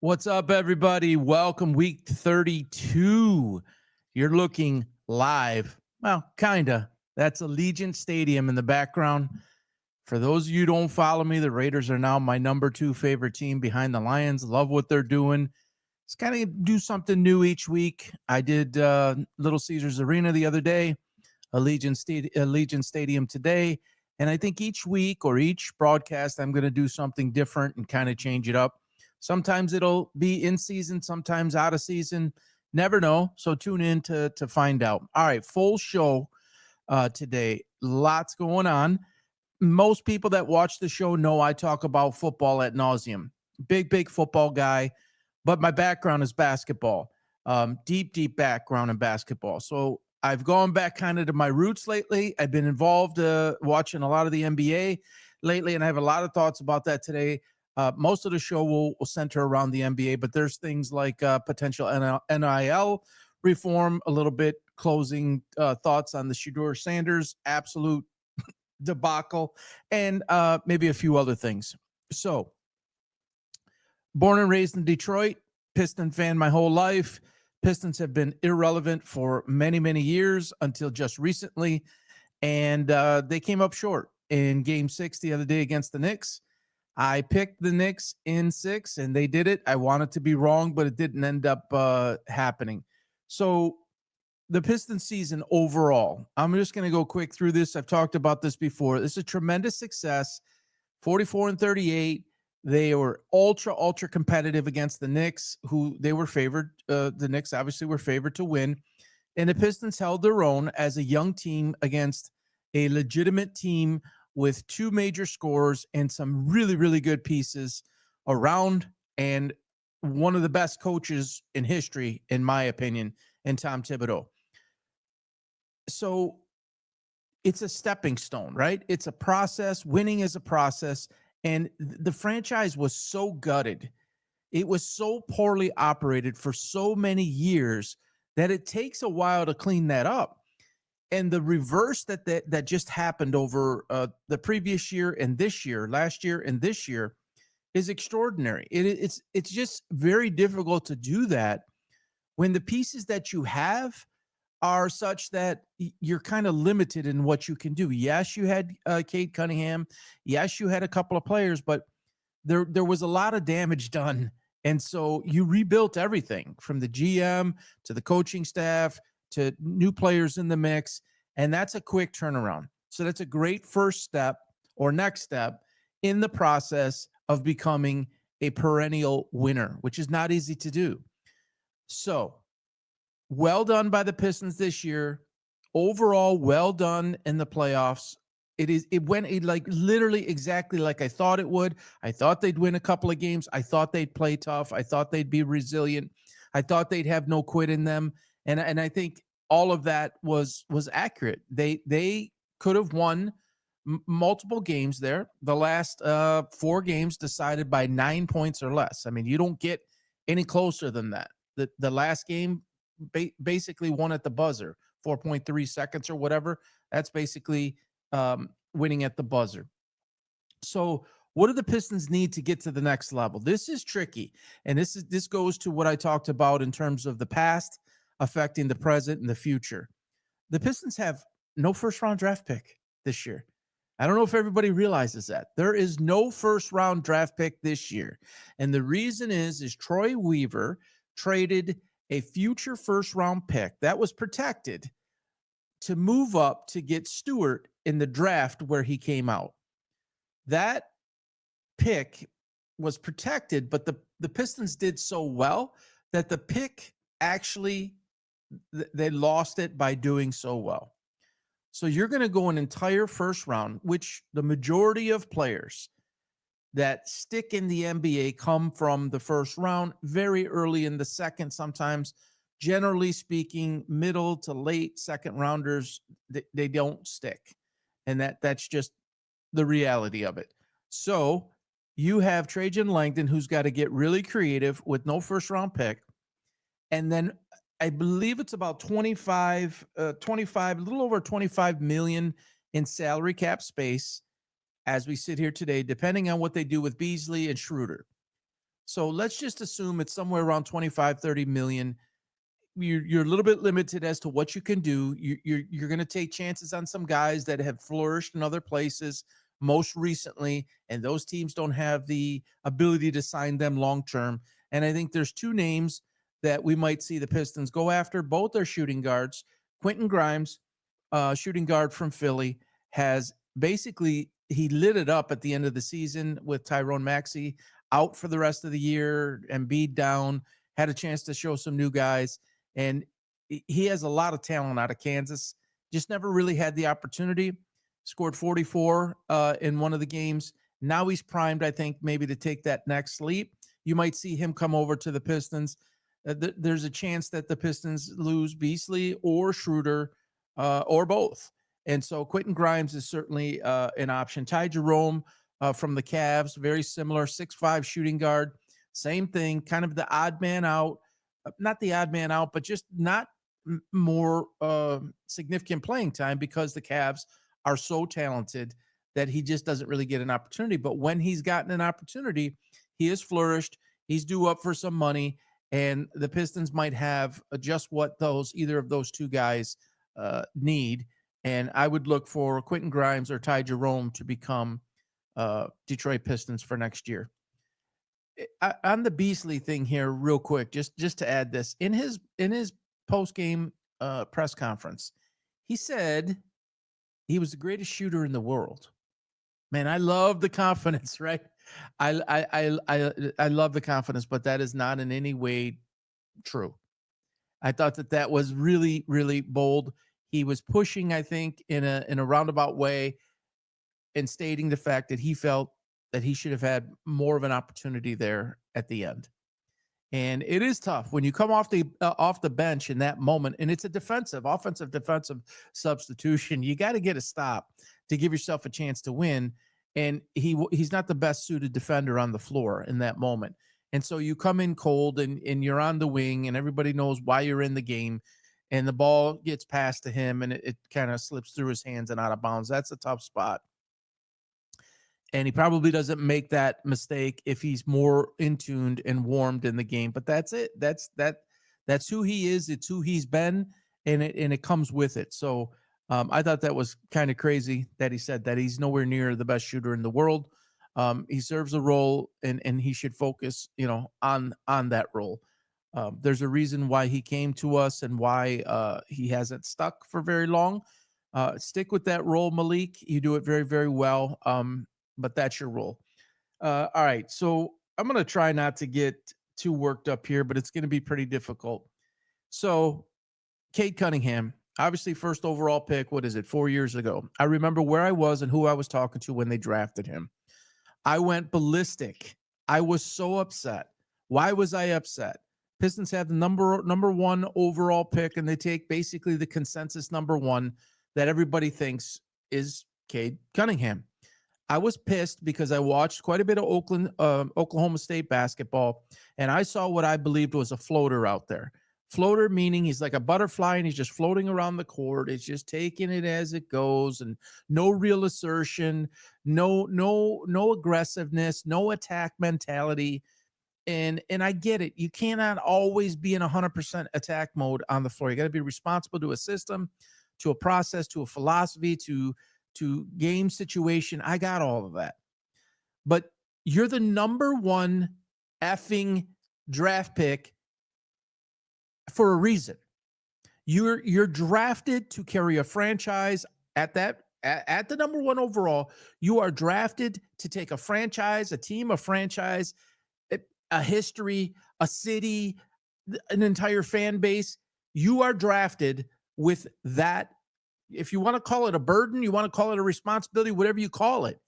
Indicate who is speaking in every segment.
Speaker 1: What's up, everybody? Welcome, week 32. You're looking live. Well, kinda. That's Allegiant Stadium in the background. For those of you who don't follow me, the Raiders are now my number 2 favorite team behind the Lions. Love what they're doing. It's kind of do something new each week. I did Little Caesars Arena the other day, Allegiant Stadium today, and I think each week or each broadcast, I'm going to do something different and kind of change it up. Sometimes it'll be in season, sometimes out of season. Never know. So tune in to find out. All right, full show today. Lots going on. Most people that watch the show know I talk about football at nauseum. Big football guy, but my background is basketball. Deep background in basketball. So I've gone back kind of to my roots lately. I've been involved watching a lot of the NBA lately, and I have a lot of thoughts about that today. Most of the show will center around the NBA, but there's things like potential NIL reform, a little bit closing thoughts on the Shedeur Sanders absolute debacle, and maybe a few other things. So, born and raised in Detroit, Piston fan my whole life. Pistons have been irrelevant for many years until just recently, and they came up short in Game 6 the other day against the Knicks. I picked the Knicks in 6, and they did it. I wanted to be wrong, but it didn't end up happening. So the Pistons season overall, I'm just going to go quick through this. I've talked about this before. This is a tremendous success, 44-38. They were ultra competitive against the Knicks, who they were favored. The Knicks obviously were favored to win. And the Pistons held their own as a young team against a legitimate team with two major scores and some really good pieces around, and one of the best coaches in history, in my opinion, in Tom Thibodeau. So it's a stepping stone, right? It's a process. Winning is a process. And the franchise was so gutted. It was so poorly operated for so many years that it takes a while to clean that up. And the reverse that just happened over the previous year and this year, last year and this year, is extraordinary. It's just very difficult to do that when the pieces that you have are such that you're kind of limited in what you can do. Yes, you had Cade Cunningham. Yes, you had a couple of players, but there was a lot of damage done. And so you rebuilt everything from the GM to the coaching staff to new players in the mix. And that's a quick turnaround. So that's a great first step or next step in the process of becoming a perennial winner, which is not easy to do. So well done by the Pistons this year. Overall, well done in the playoffs. It went like literally exactly like I thought it would. I thought they'd win a couple of games. I thought they'd play tough. I thought they'd be resilient. I thought they'd have no quit in them. And I think all of that was accurate. They could have won multiple games there. The last 4 games decided by 9 points or less. I mean, you don't get any closer than that. The last game basically won at the buzzer, 4.3 seconds or whatever. That's basically winning at the buzzer. So what do the Pistons need to get to the next level? This is tricky. And this goes to what I talked about in terms of the past affecting the present and the future. The Pistons have no first round draft pick this year. I don't know if everybody realizes that. There is no first round draft pick this year. And the reason is Troy Weaver traded a future first round pick that was protected to move up to get Stewart in the draft where he came out. That pick was protected, but the Pistons did so well that the pick actually, they lost it by doing so well. So you're going to go an entire first round, which the majority of players that stick in the NBA come from the first round, very early in the second, sometimes, generally speaking, middle to late second rounders, they don't stick. And that's just the reality of it. So you have Trajan Langdon, who's got to get really creative with no first round pick. And then I believe it's about 25, a little over 25 million in salary cap space as we sit here today, depending on what they do with Beasley and Schroeder. So let's just assume it's somewhere around 25, 30 million. You're a little bit limited as to what you can do. You're going to take chances on some guys that have flourished in other places most recently, and those teams don't have the ability to sign them long term. And I think there's two names that we might see the Pistons go after. Both are shooting guards. Quentin Grimes, shooting guard from Philly, has basically he lit it up at the end of the season with Tyrone Maxey out for the rest of the year, and Embiid down. Had a chance to show some new guys, and he has a lot of talent out of Kansas. Just never really had the opportunity. Scored 44 in one of the games. Now he's primed, I think, maybe to take that next leap. You might see him come over to the Pistons. There's a chance that the Pistons lose Beasley or Schroeder or both. And so Quentin Grimes is certainly an option. Ty Jerome from the Cavs, very similar, 6'5" shooting guard. Same thing, kind of the odd man out. Not the odd man out, but just not more significant playing time because the Cavs are so talented that he just doesn't really get an opportunity. But when he's gotten an opportunity, he has flourished. He's due up for some money, and the Pistons might have just what either of those two guys need. And I would look for Quentin Grimes or Ty Jerome to become Detroit Pistons for next year. On the Beasley thing here, real quick, just to add this, in his post game press conference, he said he was the greatest shooter in the world. Man, I love the confidence, right? I love the confidence, but that is not in any way true. I thought that was really, really bold. He was pushing, I think, in a roundabout way, and stating the fact that he felt that he should have had more of an opportunity there at the end. And it is tough when you come off the bench in that moment, and it's a offensive defensive substitution. You got to get a stop to give yourself a chance to win. And he's not the best suited defender on the floor in that moment. And so you come in cold, and you're on the wing, and everybody knows why you're in the game, and the ball gets passed to him, and it kind of slips through his hands and out of bounds. That's a tough spot. And he probably doesn't make that mistake if he's more in tuned and warmed in the game. But that's it. That's who he is. It's who he's been, and it comes with it. So I thought that was kind of crazy that he said that. He's nowhere near the best shooter in the world. He serves a role, and he should focus, on that role. There's a reason why he came to us and why he hasn't stuck for very long. Stick with that role, Malik. You do it very, very well. But that's your role. All right. So I'm going to try not to get too worked up here, but it's going to be pretty difficult. So Cade Cunningham, obviously first overall pick, 4 years ago. I remember where I was and who I was talking to when they drafted him. I went ballistic. I was so upset. Why was I upset? Pistons have the number one overall pick, and they take basically the consensus number one that everybody thinks is Cade Cunningham. I was pissed because I watched quite a bit of Oklahoma State basketball, and I saw what I believed was a floater out there. Floater meaning he's like a butterfly, and he's just floating around the court. It's just taking it as it goes, and no real assertion, no aggressiveness, no attack mentality. And I get it. You cannot always be in 100% attack mode on the floor. You got to be responsible to a system, to a process, to a philosophy, to game situation. I got all of that. But you're the number one effing draft pick for a reason. You're drafted to carry a franchise at the number one overall. You are drafted to take a franchise, a team, a franchise, a history, a city, an entire fan base. You are drafted with that. If you want to call it a burden, you want to call it a responsibility, whatever you call it.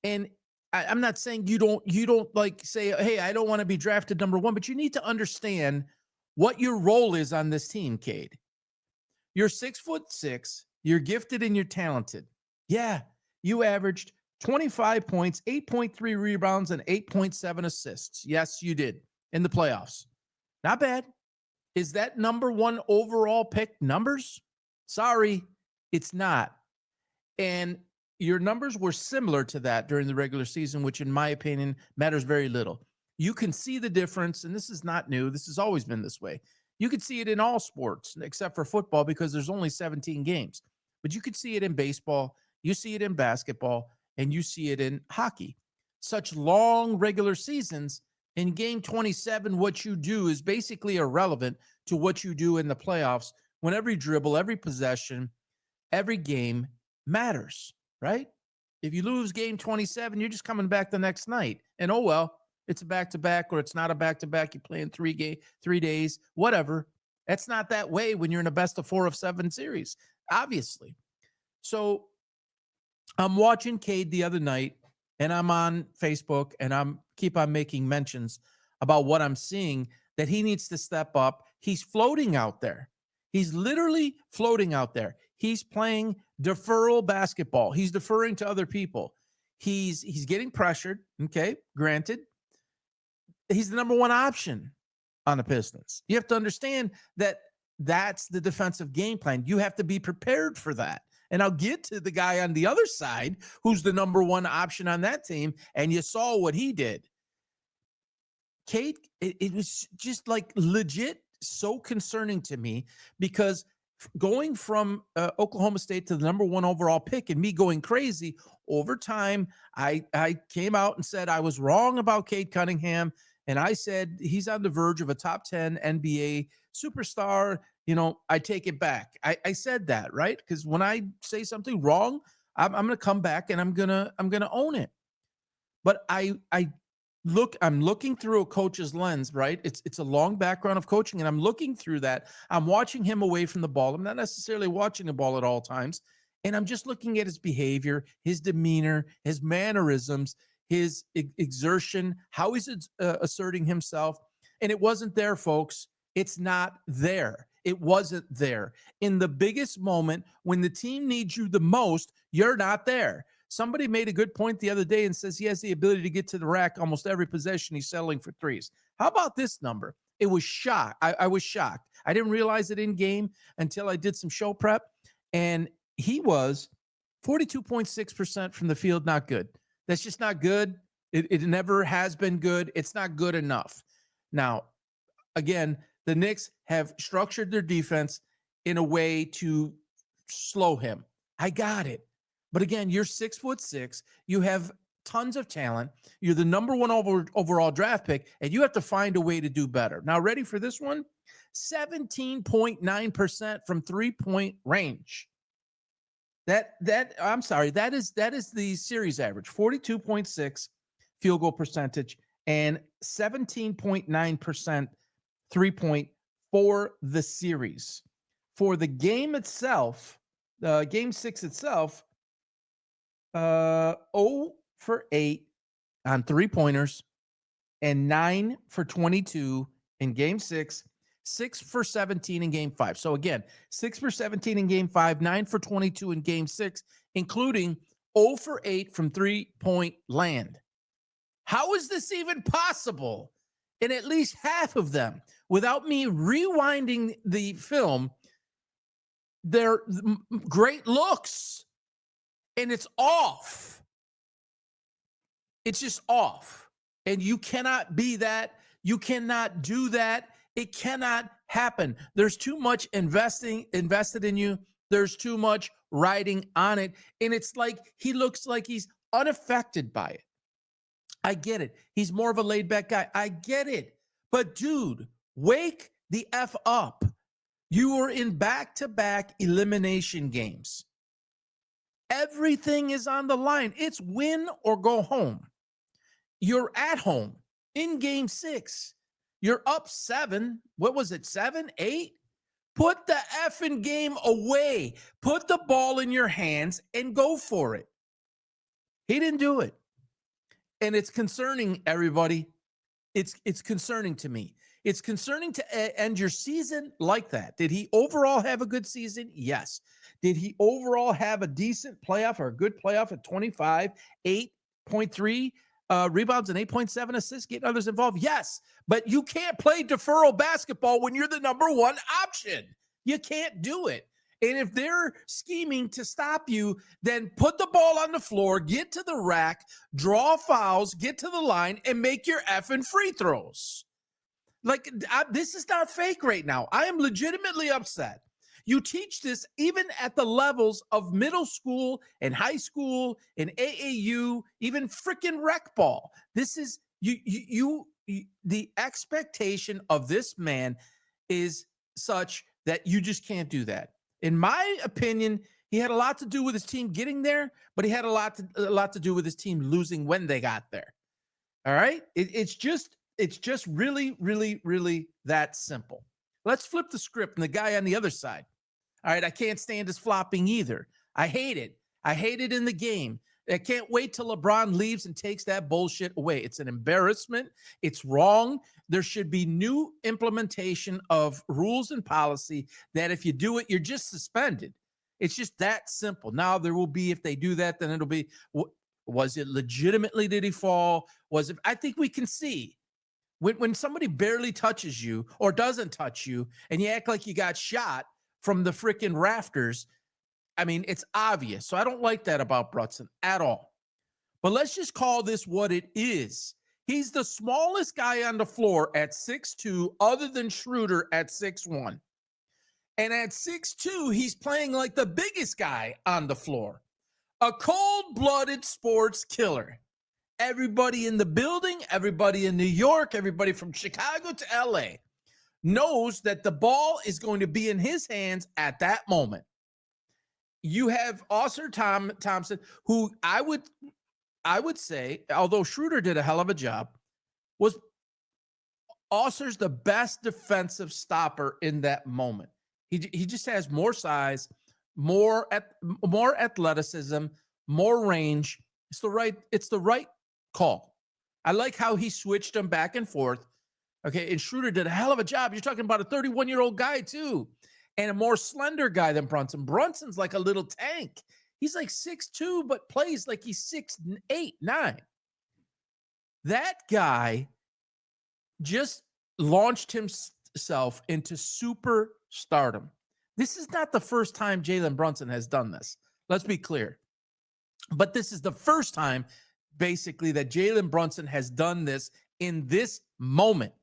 Speaker 1: And I'm not saying you don't like say, hey, I don't want to be drafted number one, but you need to understand what your role is on this team, Cade. You're 6'6", you're gifted and you're talented. Yeah, you averaged 25 points, 8.3 rebounds, and 8.7 assists. Yes, you did in the playoffs. Not bad. Is that number one overall pick numbers? Sorry, it's not. And your numbers were similar to that during the regular season, which in my opinion matters very little. you can see the difference. And this is not new. This has always been this way. You can see it in all sports except for football because there's only 17 games. But you could see it in baseball, you see it in basketball, and you see it in hockey. Such long regular seasons, in game 27, what you do is basically irrelevant to what you do in the playoffs when every dribble, every possession, every game matters, right? If you lose game 27, you're just coming back the next night. And oh well, it's a back-to-back or it's not a back-to-back. You play in 3 days, whatever. That's not that way when you're in a best of 4 of 7 series, obviously. So I'm watching Cade the other night, and I'm on Facebook, and I'm keep on making mentions about what I'm seeing, that he needs to step up. He's floating out there. He's literally floating out there. He's playing deferral basketball. He's deferring to other people. He's getting pressured. Okay, granted. He's the number one option on the Pistons. You have to understand that that's the defensive game plan. You have to be prepared for that. And I'll get to the guy on the other side who's the number one option on that team. And you saw what he did. Cade, it was just like legit so concerning to me, because going from Oklahoma State to the number one overall pick and me going crazy over time, I came out and said I was wrong about Cade Cunningham. And I said he's on the verge of a top 10 NBA superstar. You know, I take it back. I said that, right? Because when I say something wrong, I'm going to come back and I'm gonna own it. But I'm looking through a coach's lens, right? It's a long background of coaching, and I'm looking through that. I'm watching him away from the ball. I'm not necessarily watching the ball at all times, and I'm just looking at his behavior, his demeanor, his mannerisms, his exertion, how he's asserting himself. And it wasn't there, folks. It's not there. It wasn't there. In the biggest moment, when the team needs you the most, you're not there. Somebody made a good point the other day and says he has the ability to get to the rack almost every possession. He's settling for threes. How about this number? It was shocked. I was shocked. I didn't realize it in game until I did some show prep. And he was 42.6% from the field. Not good. That's just not good. It never has been good. It's not good enough. Now, again, the Knicks have structured their defense in a way to slow him. I got it. But again, you're 6'6". You have tons of talent. You're the number one overall draft pick, and you have to find a way to do better. Now, ready for this one? 17.9% from 3-point range. That is the series average. 42.6 field goal percentage and 17.9% 3-point for the series. For the game itself, game 6 itself, 0 for 8 on 3-pointers and 9 for 22 in game 6, 6 for 17 in game 5. So again, 6 for 17 in game 5, 9 for 22 in game 6, including 0 for 8 from 3-point land. How is this even possible in at least half of them? Without me rewinding the film, they're great looks. And it's off. It's just off. And you cannot be that. You cannot do that. It cannot happen. There's too much invested in you. There's too much riding on it. And it's like he looks like he's unaffected by it. I get it. He's more of a laid-back guy. I get it. But dude, wake the F up. You are in back-to-back elimination games. Everything is on the line. It's win or go home. You're at home in game 6. You're up 7. What was it? 7, 8? Put the effing game away. Put the ball in your hands and go for it. He didn't do it. And it's concerning, everybody. It's concerning to me. It's concerning to end your season like that. Did he overall have a good season? Yes. Did he overall have a decent playoff or a good playoff at 25, 8.3 rebounds and 8.7 assists, getting others involved? Yes. But you can't play deferral basketball when you're the number one option. You can't do it. And if they're scheming to stop you, then put the ball on the floor, get to the rack, draw fouls, get to the line, and make your effing free throws. Like, this is not fake right now. I am legitimately upset. You teach this even at the levels of middle school and high school and AAU, even freaking rec ball. This is the expectation of this man is such that you just can't do that. In my opinion, he had a lot to do with his team getting there, but he had a lot to do with his team losing when they got there. All right? It's just really, really, really that simple. Let's flip the script and the guy on the other side. All right, I can't stand his flopping either. I hate it. I hate it in the game. I can't wait till LeBron leaves and takes that bullshit away. It's an embarrassment. It's wrong. There should be new implementation of rules and policy that if you do it, you're just suspended. It's just that simple. Now there will be, if they do that, then it'll be, was it legitimately, did he fall? Was it, I think we can see when somebody barely touches you or doesn't touch you and you act like you got shot from the freaking rafters, I mean, it's obvious. So I don't like that about Brunson at all. But let's just call this what it is. He's the smallest guy on the floor at 6'2", other than Schroeder at 6'1". And at 6'2", he's playing like the biggest guy on the floor. A cold-blooded sports killer. Everybody in the building, everybody in New York, everybody from Chicago to LA knows that the ball is going to be in his hands at that moment. You have Ausar Thompson, who I would say, although Schroeder did a hell of a job, was Ausar's the best defensive stopper in that moment. He just has more size, more athleticism, more range. It's the right call. I like how he switched them back and forth. Okay, and Schroeder did a hell of a job. You're talking about a 31-year-old guy too, and a more slender guy than Brunson. Brunson's like a little tank. He's like 6'2", but plays like he's 6'8", 9. That guy just launched himself into superstardom. This is not the first time Jalen Brunson has done this. Let's be clear. But this is the first time, basically, that Jalen Brunson has done this in this moment.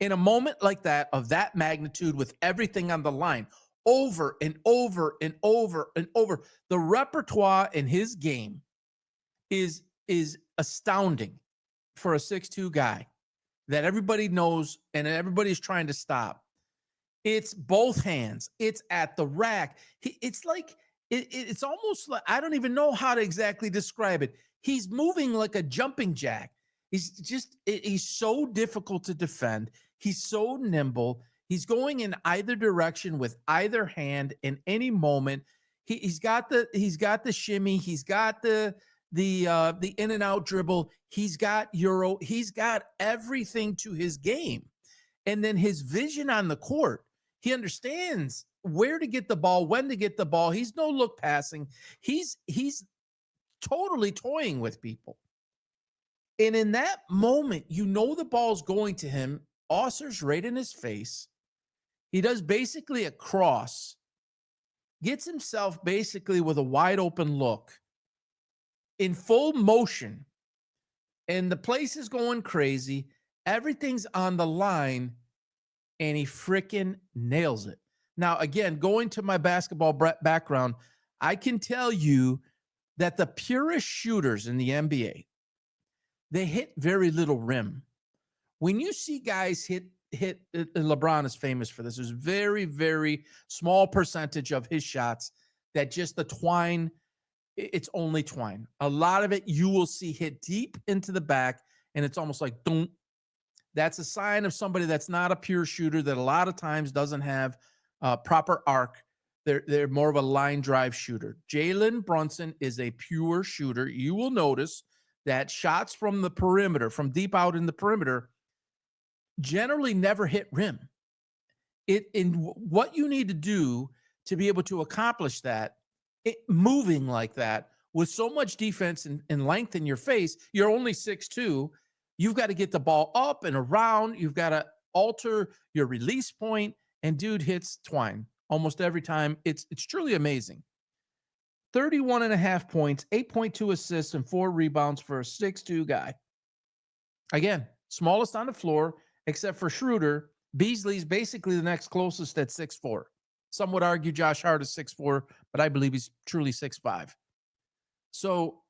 Speaker 1: In a moment like that, of that magnitude, with everything on the line, over and over and over and over. The repertoire in his game is astounding for a 6'2" guy that everybody knows and everybody's trying to stop. It's both hands. It's at the rack. It's like, it's almost like, I don't even know how to exactly describe it. He's moving like a jumping jack. He's so difficult to defend. He's so nimble. He's going in either direction with either hand in any moment. He's got the shimmy. He's got the in and out dribble. He's got Euro. He's got everything to his game. And then his vision on the court. He understands where to get the ball, when to get the ball. He's no look passing. He's totally toying with people. And in that moment, you know the ball's going to him. Ausar's right in his face. He does basically a cross, gets himself basically with a wide open look in full motion, and the place is going crazy. Everything's on the line, and he freaking nails it. Now, again, going to my basketball background, I can tell you that the purest shooters in the NBA, they hit very little rim. When you see guys hit, and LeBron is famous for this, there's very, very small percentage of his shots that just the twine, it's only twine. A lot of it you will see hit deep into the back, and it's almost like, don't. That's a sign of somebody that's not a pure shooter, that a lot of times doesn't have proper arc. They're more of a line drive shooter. Jalen Brunson is a pure shooter. You will notice that shots from the perimeter, from deep out in the perimeter, generally never hit rim. What you need to do to be able to accomplish that, moving like that with so much defense and length in your face, you're only 6'2". You've got to get the ball up and around. You've got to alter your release point, and dude hits twine almost every time. It's truly amazing. 31 and a half points, 8.2 assists, and 4 rebounds for a 6'2 guy. Again, smallest on the floor, except for Schroeder. Beasley's basically the next closest at 6'4. Some would argue Josh Hart is 6'4, but I believe he's truly 6'5. So,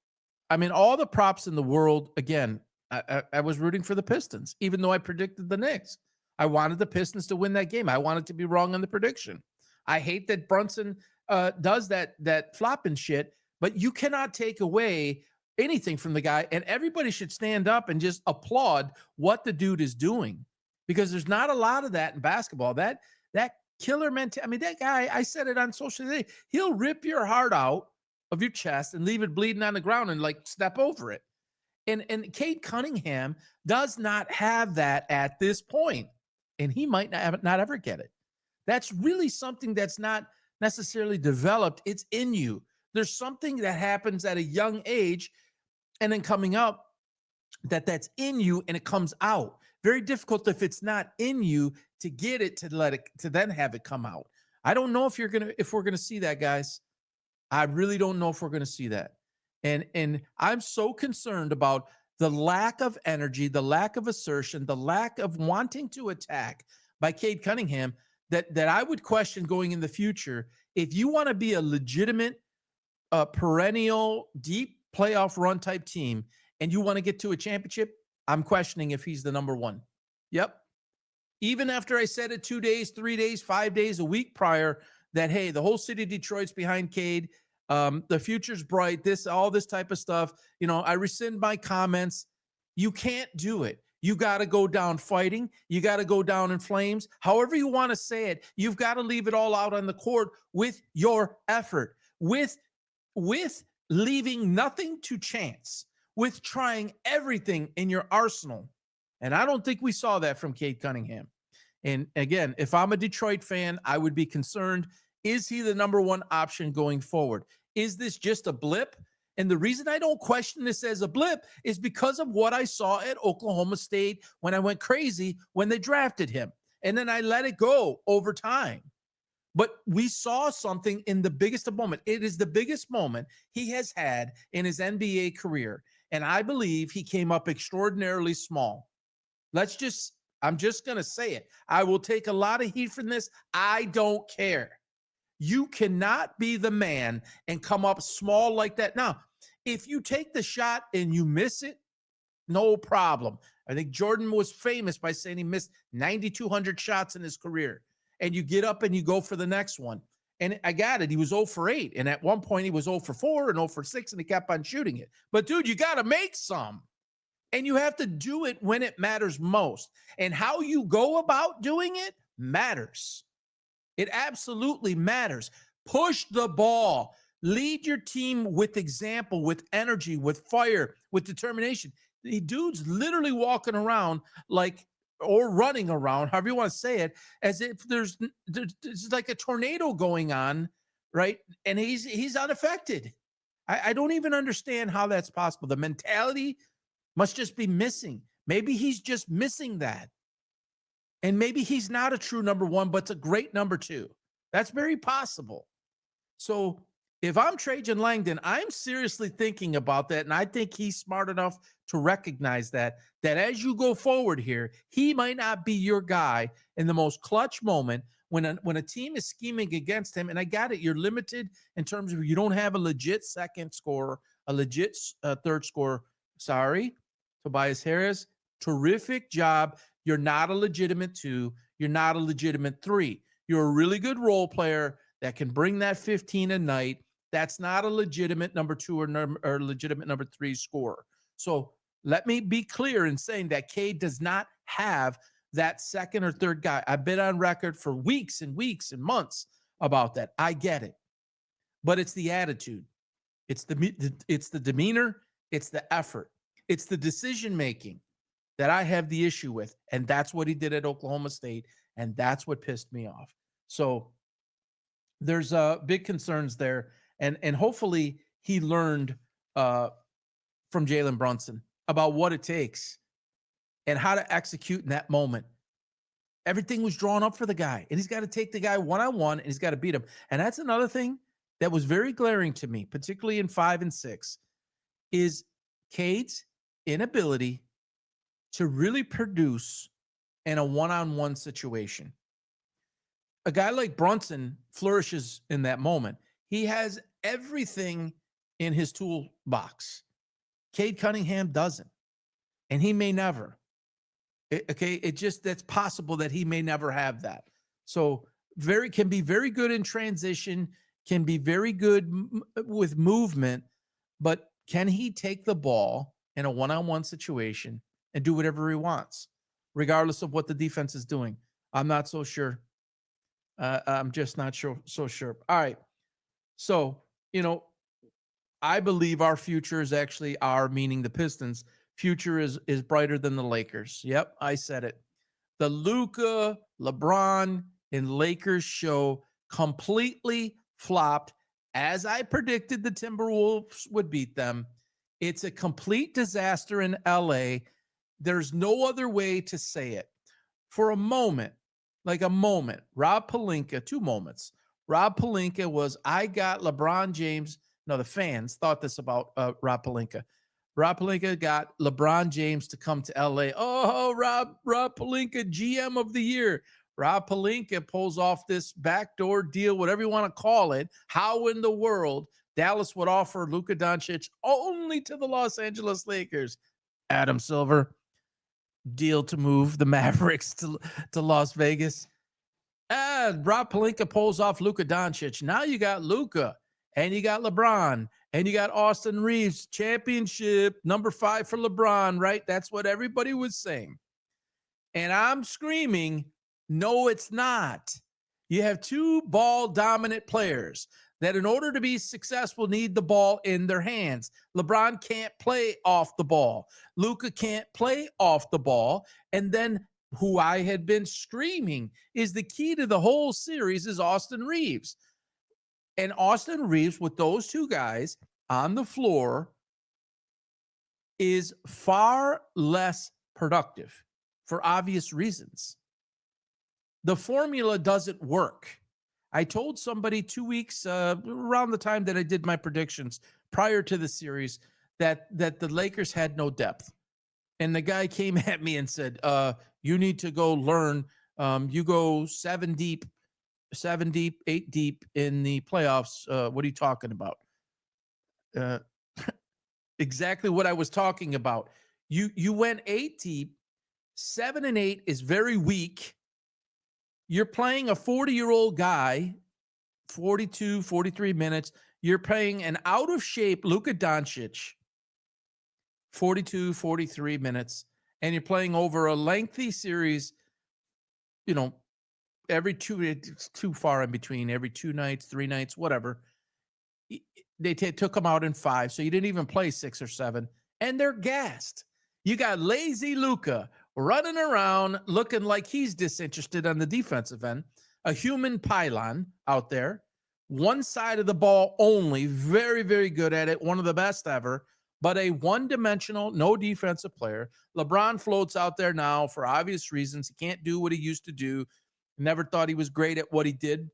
Speaker 1: I mean, all the props in the world. Again, I was rooting for the Pistons, even though I predicted the Knicks. I wanted the Pistons to win that game. I wanted to be wrong on the prediction. I hate that Brunson does that flopping shit, but you cannot take away anything from the guy, and everybody should stand up and just applaud what the dude is doing, because there's not a lot of that in basketball. That killer mentality. I mean, that guy, I said it on social today, he'll rip your heart out of your chest and leave it bleeding on the ground and like step over it. And Cade Cunningham does not have that at this point, and he might not ever get it. That's really something that's not necessarily developed. It's in you. There's something that happens at a young age and then coming up that's in you and it comes out. Very difficult if it's not in you to get it, to let it, to then have it come out. I don't know if we're gonna see that, guys. I really don't know if we're gonna see that. And I'm so concerned about the lack of energy, the lack of assertion, the lack of wanting to attack by Cade Cunningham, that I would question going in the future. If you want to be a legitimate, perennial, deep playoff run type team, and you want to get to a championship, I'm questioning if he's the number one. Yep. Even after I said it 2 days, 3 days, 5 days, a week prior, that, hey, the whole city of Detroit's behind Cade. The future's bright, all this type of stuff. I rescind my comments. You can't do it. You got to go down fighting. You got to go down in flames. However you want to say it, you've got to leave it all out on the court with your effort, with leaving nothing to chance, with trying everything in your arsenal. And I don't think we saw that from Cade Cunningham. And again, if I'm a Detroit fan, I would be concerned. Is he the number one option going forward? Is this just a blip? And the reason I don't question this as a blip is because of what I saw at Oklahoma State when I went crazy when they drafted him. And then I let it go over time. But we saw something in the biggest moment. It is the biggest moment he has had in his NBA career. And I believe he came up extraordinarily small. I'm just going to say it. I will take a lot of heat from this. I don't care. You cannot be the man and come up small like that. Now, if you take the shot and you miss it, no problem. I think Jordan was famous by saying he missed 9,200 shots in his career. And you get up and you go for the next one. And I got it. He was 0 for 8. And at one point he was 0 for 4 and 0 for 6, and he kept on shooting it. But dude, you got to make some. And you have to do it when it matters most. And how you go about doing it matters. It absolutely matters. Push the ball. Lead your team with example, with energy, with fire, with determination. The dude's literally walking around or running around, however you want to say it, as if there's like a tornado going on, right? And he's unaffected. I don't even understand how that's possible. The mentality must just be missing. Maybe he's just missing that. And maybe he's not a true number one, but it's a great number two. That's very possible. So if I'm Trajan Langdon, I'm seriously thinking about that. And I think he's smart enough to recognize that as you go forward here, he might not be your guy in the most clutch moment when a team is scheming against him. And I got it. You're limited in terms of you don't have a legit second scorer, a legit third scorer. Sorry, Tobias Harris. Terrific job. You're not a legitimate 2. You're not a legitimate 3. You're a really good role player that can bring that 15 a night. That's not a legitimate number 2 or legitimate number 3 scorer. So let me be clear in saying that Cade does not have that second or third guy. I've been on record for weeks and weeks and months about that. I get it. But it's the attitude. It's the demeanor. It's the effort. It's the decision-making that I have the issue with. And that's what he did at Oklahoma State. And that's what pissed me off. So there's big concerns there. And hopefully he learned from Jalen Brunson about what it takes and how to execute in that moment. Everything was drawn up for the guy, and he's got to take the guy one-on-one, and he's got to beat him. And that's another thing that was very glaring to me, particularly in 5 and 6, is Cade's inability to really produce in a one-on-one situation. A guy like Brunson flourishes in that moment. He has everything in his toolbox. Cade Cunningham doesn't, and he may never. That's possible that he may never have that. So can be very good in transition, can be very good with movement, but can he take the ball in a one-on-one situation and do whatever he wants, regardless of what the defense is doing? I'm not so sure. I'm just not so sure. All right. So, I believe our future is actually meaning the Pistons' future is brighter than the Lakers. Yep, I said it. The Luka, LeBron, and Lakers show completely flopped, as I predicted the Timberwolves would beat them. It's a complete disaster in LA. There's no other way to say it. For a moment, Rob Pelinka, 2 moments. Rob Pelinka was, I got LeBron James. No, the fans thought this about Rob Pelinka. Rob Pelinka got LeBron James to come to LA. Oh, Rob Pelinka, GM of the year. Rob Pelinka pulls off this backdoor deal, whatever you want to call it. How in the world Dallas would offer Luka Doncic only to the Los Angeles Lakers? Adam Silver, deal to move the Mavericks to Las Vegas. And Rob Pelinka pulls off Luka Doncic. Now you got Luka, and you got LeBron, and you got Austin Reeves, championship, number 5 for LeBron, right? That's what everybody was saying. And I'm screaming, no, it's not. You have 2 ball-dominant players that in order to be successful need the ball in their hands. LeBron can't play off the ball. Luka can't play off the ball. And then who I had been screaming is the key to the whole series is Austin Reeves. And Austin Reeves with those 2 guys on the floor is far less productive for obvious reasons. The formula doesn't work. I told somebody 2 weeks around the time that I did my predictions prior to the series that the Lakers had no depth. And the guy came at me and said, you need to go learn. You go 7 deep, 8 deep in the playoffs. What are you talking about? Exactly what I was talking about. You went 8 deep. 7 and 8 is very weak. You're playing a 40-year-old guy, 42, 43 minutes. You're playing an out-of-shape Luka Doncic, 42, 43 minutes, and you're playing over a lengthy series, every 2, it's too far in between, every 2 nights, 3 nights, whatever. They took them out in 5, so you didn't even play 6 or 7, and they're gassed. You got lazy Luka running around looking like he's disinterested on the defensive end, a human pylon out there, one side of the ball only, very, very good at it, one of the best ever, but a one-dimensional, no defensive player. LeBron floats out there now for obvious reasons. He can't do what he used to do. Never thought he was great at what he did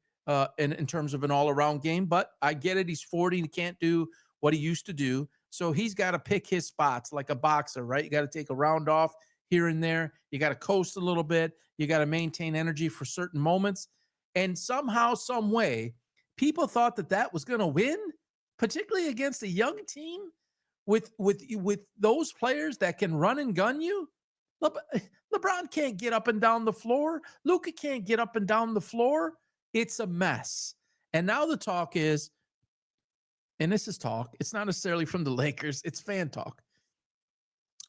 Speaker 1: in terms of an all-around game, but I get it. He's 40 and he can't do what he used to do. So he's got to pick his spots like a boxer, right? You got to take a round off here and there. You got to coast a little bit. You got to maintain energy for certain moments. And somehow, some way, people thought that was going to win, particularly against a young team with those players that can run and gun you. LeBron can't get up and down the floor. Luka can't get up and down the floor. It's a mess. And now the talk is, and this is talk, it's not necessarily from the Lakers, it's fan talk.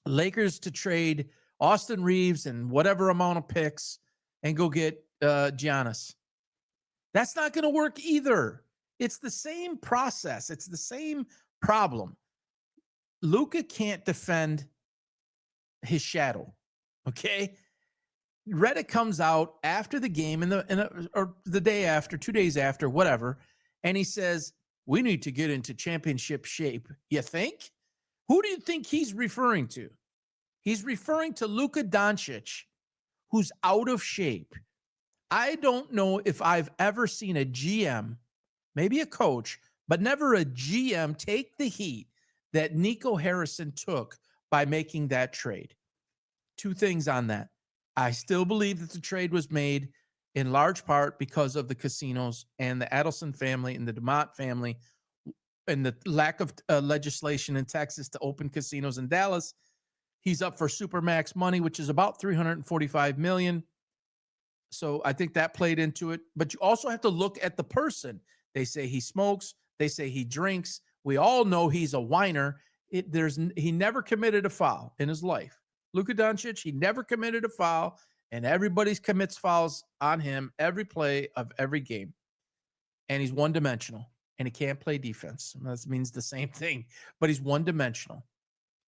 Speaker 1: Lakers to trade Austin Reeves and whatever amount of picks and go get Giannis. That's not going to work either. It's the same process. It's the same problem. Luka can't defend his shadow. Okay. Reddit comes out after the game or the day after, 2 days after, whatever. And he says, we need to get into championship shape. You think? Who do you think he's referring to? He's referring to Luka Doncic, who's out of shape. I don't know if I've ever seen a GM, maybe a coach, but never a GM take the heat that Nico Harrison took by making that trade. Two things on that. I still believe that the trade was made in large part because of the casinos and the Adelson family and the DeMott family and the lack of legislation in Texas to open casinos in Dallas. He's up for supermax money, which is about $345 million. So I think that played into it. But you also have to look at the person. They say he smokes. They say he drinks. We all know he's a whiner. He never committed a foul in his life. Luka Doncic, he never committed a foul, and everybody commits fouls on him every play of every game. And he's one-dimensional, and he can't play defense. That means the same thing, but he's one-dimensional.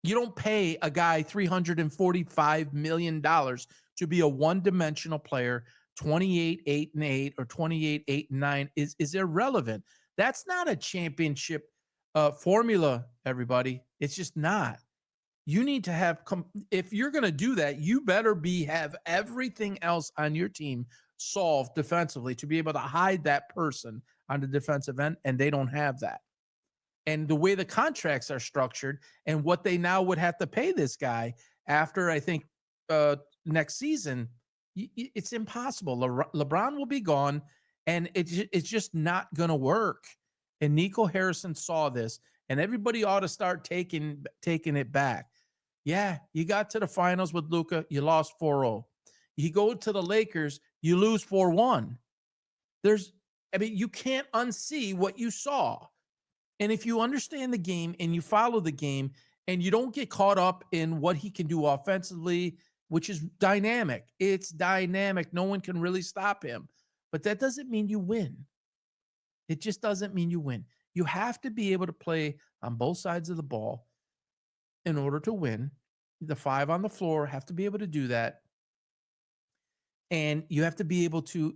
Speaker 1: You don't pay a guy $345 million to be a one-dimensional player. 28-8-8 or 28-8-9 is irrelevant. That's not a championship formula, everybody. It's just not. You need to have, if you're going to do that, you better have everything else on your team solved defensively to be able to hide that person on the defensive end, and they don't have that. And the way the contracts are structured and what they now would have to pay this guy after, I think, next season, it's impossible. LeBron will be gone, and it's just not going to work. And Nico Harrison saw this, and everybody ought to start taking it back. Yeah, you got to the finals with Luka, you lost 4-0. You go to the Lakers, you lose 4-1. You can't unsee what you saw. And if you understand the game and you follow the game and you don't get caught up in what he can do offensively, which is dynamic. It's dynamic. No one can really stop him. But that doesn't mean you win. It just doesn't mean you win. You have to be able to play on both sides of the ball in order to win. The five on the floor have to be able to do that. And you have to be able to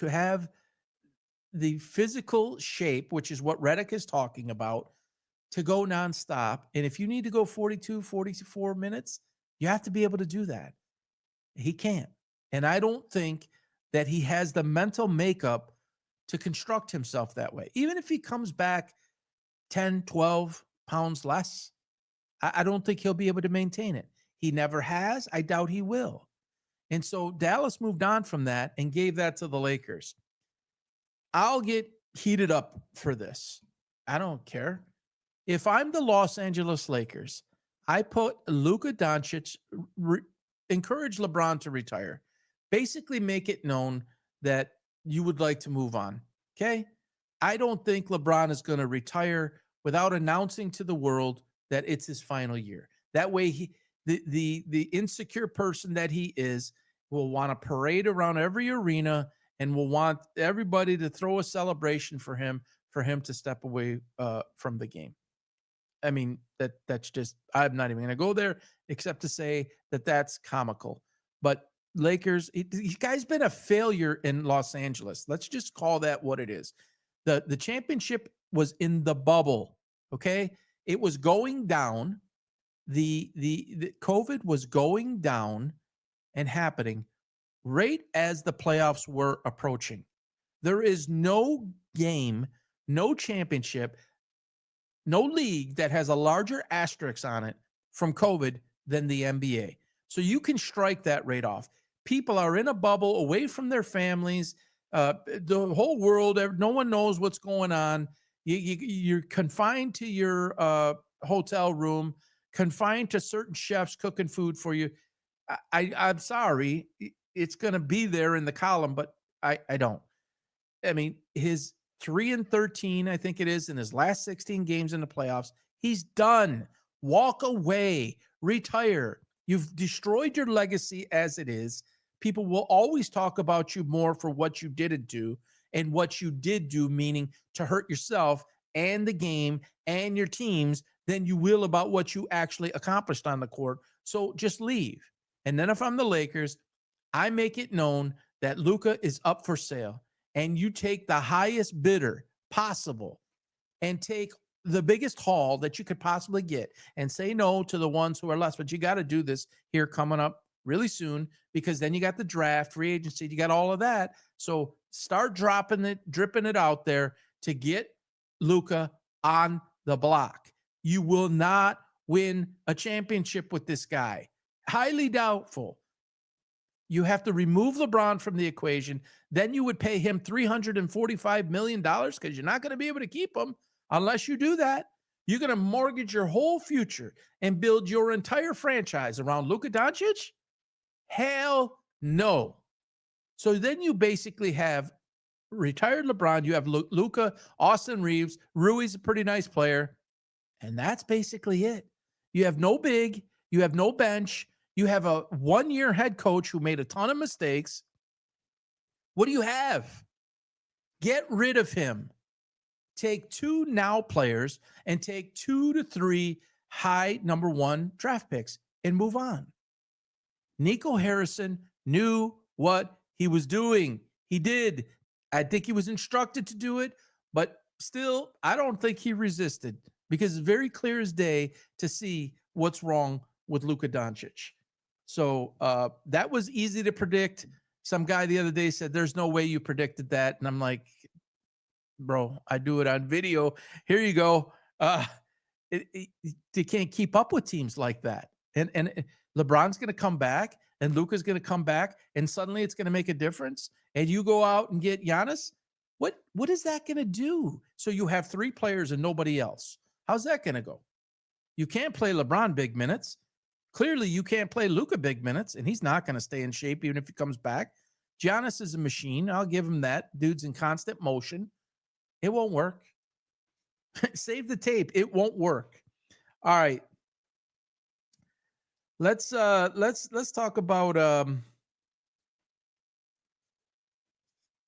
Speaker 1: have the physical shape, which is what Redick is talking about, to go nonstop. And if you need to go 42, 44 minutes, you have to be able to do that. He can't. And I don't think that he has the mental makeup to construct himself that way. Even if he comes back 10, 12 pounds less, I don't think he'll be able to maintain it. He never has. I doubt he will. And so Dallas moved on from that and gave that to the Lakers. I'll get heated up for this. I don't care. If I'm the Los Angeles Lakers, I put Luka Doncic, encourage LeBron to retire. Basically make it known that you would like to move on. Okay? I don't think LeBron is going to retire without announcing to the world that it's his final year. That way the insecure person that he is will want to parade around every arena and will want everybody to throw a celebration for him to step away from the game. I mean, that's just, I'm not even going to go there except to say that that's comical. But Lakers, this guy's been a failure in Los Angeles. Let's just call that what it is. The championship was in the bubble, okay? It was going down. The COVID was going down and happening right as the playoffs were approaching. There is no game, no championship, no league that has a larger asterisk on it from COVID than the NBA. So you can strike that right off. People are in a bubble away from their families. The whole world, no one knows what's going on. You're confined to your hotel room, confined to certain chefs cooking food for you. I'm sorry. It's going to be there in the column, but I don't. I mean, his 3-13, I think it is, in his last 16 games in the playoffs, he's done. Walk away, retire. You've destroyed your legacy as it is. People will always talk about you more for what you didn't do and what you did do, meaning to hurt yourself and the game and your teams, than you will about what you actually accomplished on the court. So just leave. And then if I'm the Lakers, I make it known that Luka is up for sale, and you take the highest bidder possible and take the biggest haul that you could possibly get and say no to the ones who are less. But you got to do this here coming up really soon, because then you got the draft, free agency, you got all of that. So start dripping it out there to get Luka on the block. You will not win a championship with this guy. Highly doubtful. You have to remove LeBron from the equation. Then you would pay him $345 million because you're not going to be able to keep him unless you do that. You're going to mortgage your whole future and build your entire franchise around Luka Doncic? Hell no. So then you basically have retired LeBron. You have Luka, Austin Reeves. Rui's a pretty nice player. And that's basically it. You have no big. You have no bench. You have a one-year head coach who made a ton of mistakes. What do you have? Get rid of him. Take 2 now players and take 2 to 3 high number 1 draft picks and move on. Nico Harrison knew what he was doing. He did. I think he was instructed to do it, but still, I don't think he resisted because it's very clear as day to see what's wrong with Luka Doncic. So that was easy to predict. Some guy the other day said, there's no way you predicted that. And I'm like, bro, I do it on video. Here you go. They can't keep up with teams like that. And LeBron's going to come back and Luka's going to come back and suddenly it's going to make a difference. And you go out and get Giannis. What is that going to do? So you have 3 players and nobody else. How's that going to go? You can't play LeBron big minutes. Clearly, you can't play Luka big minutes, and he's not going to stay in shape even if he comes back. Giannis is a machine. I'll give him that. Dude's in constant motion. It won't work. Save the tape. It won't work. All right. Let's talk about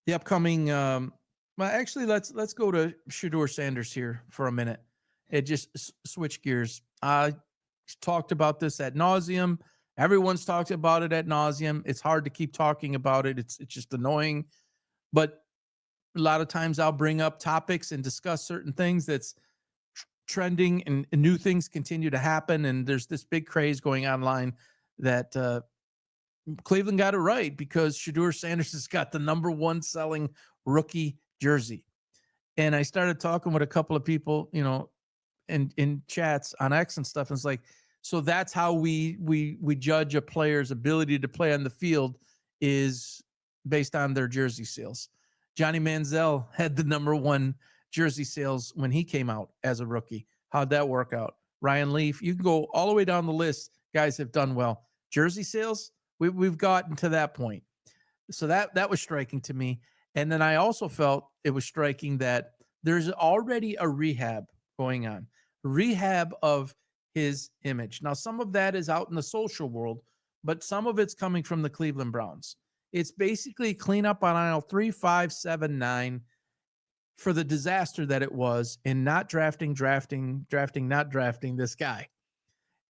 Speaker 1: the upcoming. Well, actually, let's go to Shedeur Sanders here for a minute. It just switch gears. Talked about this ad nauseum. Everyone's talked about it ad nauseum. It's hard to keep talking about it. It's just annoying. But a lot of times I'll bring up topics and discuss certain things that's trending and new things continue to happen. And there's this big craze going online that Cleveland got it right because Shedeur Sanders has got the number 1 selling rookie jersey. And I started talking with a couple of people, in chats on X and stuff. And it's like, so that's how we judge a player's ability to play on the field is based on their jersey sales. Johnny Manziel had the number 1 jersey sales when he came out as a rookie. How'd that work out? Ryan Leaf, you can go all the way down the list. Guys have done well. Jersey sales, we've gotten to that point. So that was striking to me. And then I also felt it was striking that there's already a rehab going on. Rehab of his image. Now, some of that is out in the social world, but some of it's coming from the Cleveland Browns. It's basically clean up on aisle 3, 5, 7, 9 for the disaster that it was in not drafting, not drafting this guy.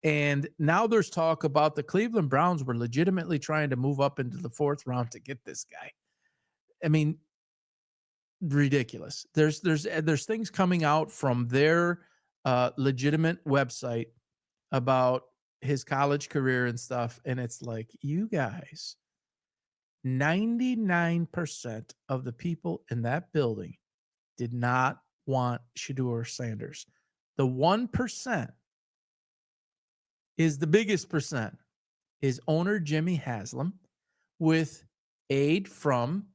Speaker 1: And now there's talk about the Cleveland Browns were legitimately trying to move up into the 4th round to get this guy. I mean, ridiculous. There's things coming out from their legitimate website about his college career and stuff. And it's like, you guys, 99% of the people in that building did not want Shedeur Sanders. The 1% is the biggest percent is owner Jimmy Haslam with aid from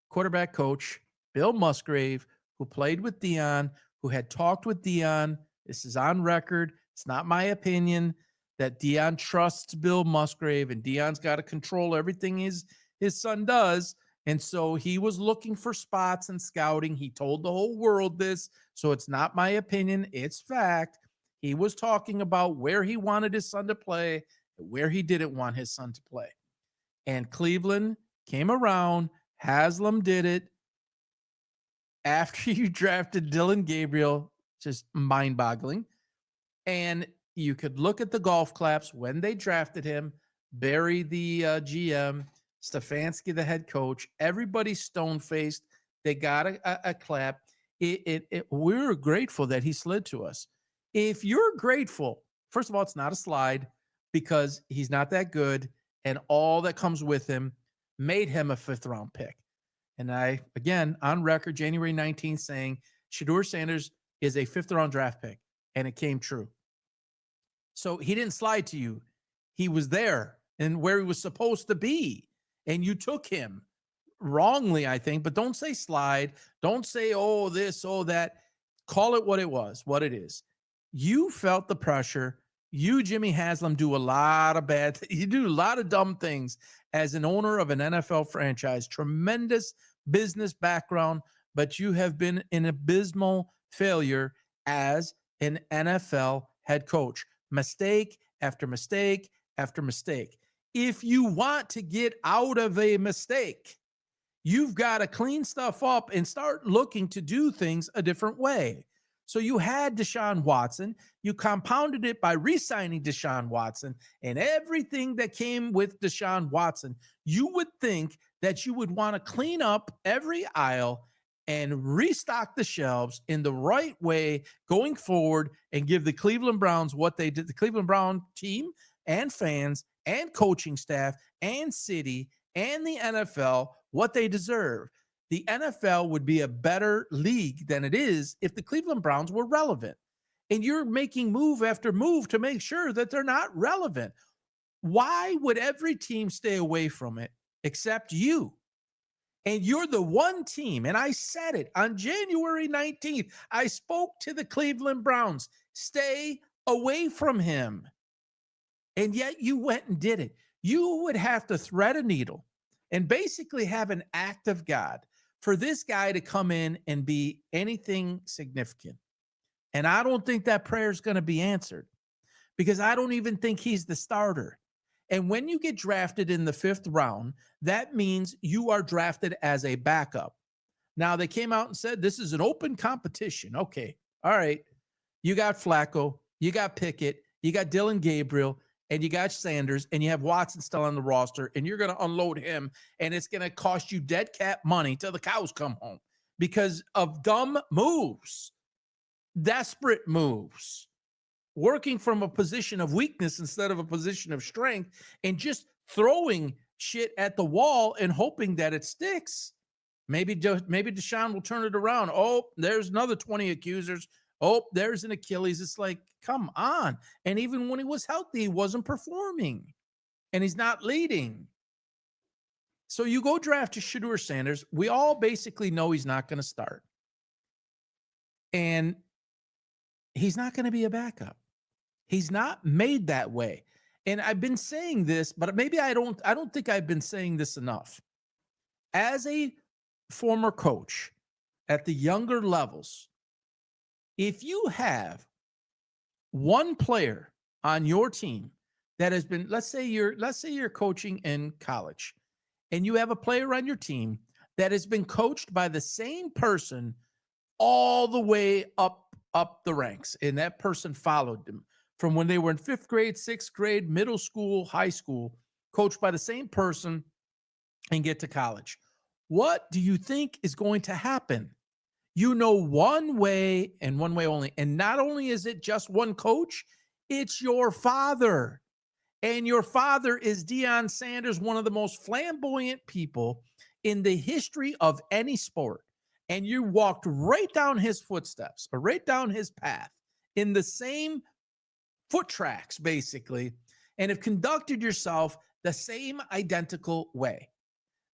Speaker 1: quarterback coach Bill Musgrave, who played with Deion, who had talked with Deion. This is on record. It's not my opinion that Deion trusts Bill Musgrave and Deion's got to control everything his son does. And so he was looking for spots and scouting. He told the whole world this. So it's not my opinion. It's fact. He was talking about where he wanted his son to play, where he didn't want his son to play. And Cleveland came around. Haslam did it. After you drafted Dylan Gabriel, just mind-boggling. And you could look at the golf claps when they drafted him, Barry, the GM, Stefanski, the head coach, everybody stone-faced. They got a clap. We're grateful that he slid to us. If you're grateful, first of all, it's not a slide because he's not that good. and all that comes with him made him a 5th-round pick. And I, again, on record, January 19th, saying Shedeur Sanders is a 5th-round draft pick, and it came true. So he didn't slide to you. He was there and where he was supposed to be, and you took him wrongly, I think. But don't say slide. Don't say, oh, this, oh, that. Call it what it was, what it is. You felt the pressure. You, Jimmy Haslam, do a lot of you do a lot of dumb things as an owner of an NFL franchise. Tremendous business background, but you have been an abysmal failure as an NFL head coach. Mistake after mistake after mistake. If you want to get out of a mistake, you've got to clean stuff up and start looking to do things a different way. So you had Deshaun Watson. You compounded it by re-signing Deshaun Watson and everything that came with Deshaun Watson. You would think that you would want to clean up every aisle and restock the shelves in the right way going forward and give the Cleveland Browns what they did, the Cleveland Brown team and fans and coaching staff and city and the NFL what they deserve. The NFL would be a better league than it is if the Cleveland Browns were relevant. And you're making move after move to make sure that they're not relevant. Why would every team stay away from it except you? And you're the one team, and I said it on January 19th. I spoke to the Cleveland Browns. Stay away from him. And yet you went and did it. You would have to thread a needle and basically have an act of God for this guy to come in and be anything significant. And I don't think that prayer is going to be answered because I don't even think he's the starter. And when you get drafted in the 5th round, that means you are drafted as a backup. Now, they came out and said this is an open competition. Okay, all right. You got Flacco, you got Pickett, you got Dylan Gabriel, and you got Sanders, and you have Watson still on the roster, and you're going to unload him, and it's going to cost you dead cat money till the cows come home because of dumb moves, desperate moves, working from a position of weakness instead of a position of strength, and just throwing shit at the wall and hoping that it sticks. Maybe Deshaun will turn it around. Oh, there's another 20 accusers. Oh, there's an Achilles. It's like, come on. And even when he was healthy, he wasn't performing. And he's not leading. So you go draft Shedeur Sanders. We all basically know he's not going to start. And he's not going to be a backup. He's not made that way. And I've been saying this, but maybe I don't think I've been saying this enough. As a former coach at the younger levels, if you have one player on your team that has been, let's say you're coaching in college, and you have a player on your team that has been coached by the same person all the way up the ranks, and that person followed them from when they were in 5th grade, 6th grade, middle school, high school, coached by the same person, and get to college. What do you think is going to happen? You know one way and one way only. And not only is it just one coach, it's your father. And your father is Deion Sanders, one of the most flamboyant people in the history of any sport. And you walked right down his footsteps, or right down his path in the same foot tracks, basically, and have conducted yourself the same identical way.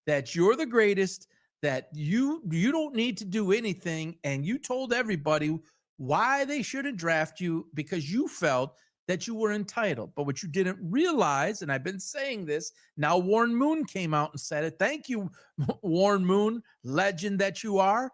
Speaker 1: That you're the greatest, that you don't need to do anything, and you told everybody why they shouldn't draft you because you felt that you were entitled. But what you didn't realize, and I've been saying this, now Warren Moon came out and said it. Thank you, Warren Moon, legend that you are.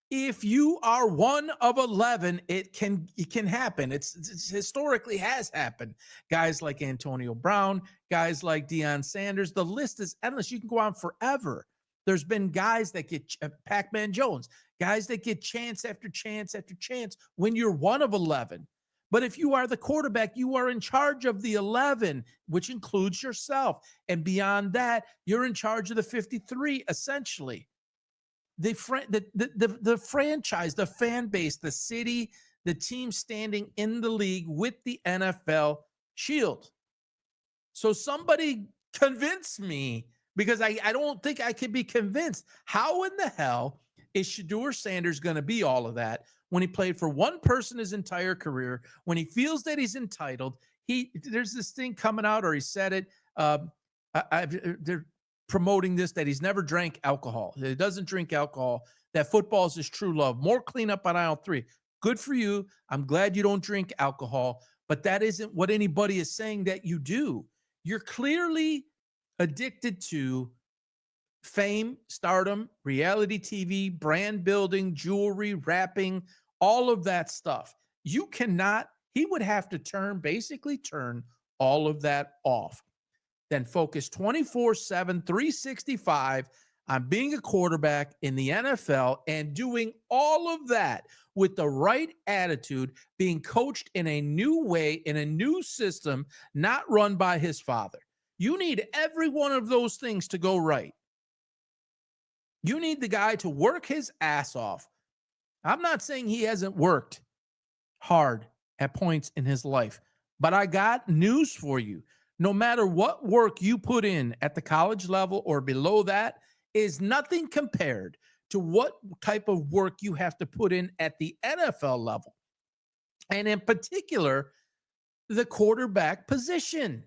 Speaker 1: If you are one of 11, it can happen. It's historically has happened. Guys like Antonio Brown, guys like Deion Sanders, the list is endless. You can go on forever. There's been guys that get Pac-Man Jones, guys that get chance after chance after chance when you're one of 11. But if you are the quarterback, you are in charge of the 11, which includes yourself. And beyond that, you're in charge of the 53, essentially. The franchise, the fan base, the city, the team standing in the league with the NFL shield. So somebody convince me, because I don't think I can be convinced. How in the hell is Shedeur Sanders going to be all of that when he played for one person his entire career, when he feels that he's entitled? There's this thing coming out, or he said it. They're promoting this, that he's never drank alcohol. He doesn't drink alcohol. That football is his true love. More cleanup on aisle 3. Good for you. I'm glad you don't drink alcohol, but that isn't what anybody is saying that you do. You're clearly addicted to fame, stardom, reality TV, brand building, jewelry, rapping, all of that stuff. You cannot, he would have to basically turn all of that off. Then focus 24/7, 365 on being a quarterback in the NFL and doing all of that with the right attitude, being coached in a new way, in a new system, not run by his father. You need every one of those things to go right. You need the guy to work his ass off. I'm not saying he hasn't worked hard at points in his life, but I got news for you. No matter what work you put in at the college level or below that is nothing compared to what type of work you have to put in at the NFL level. And in particular, the quarterback position.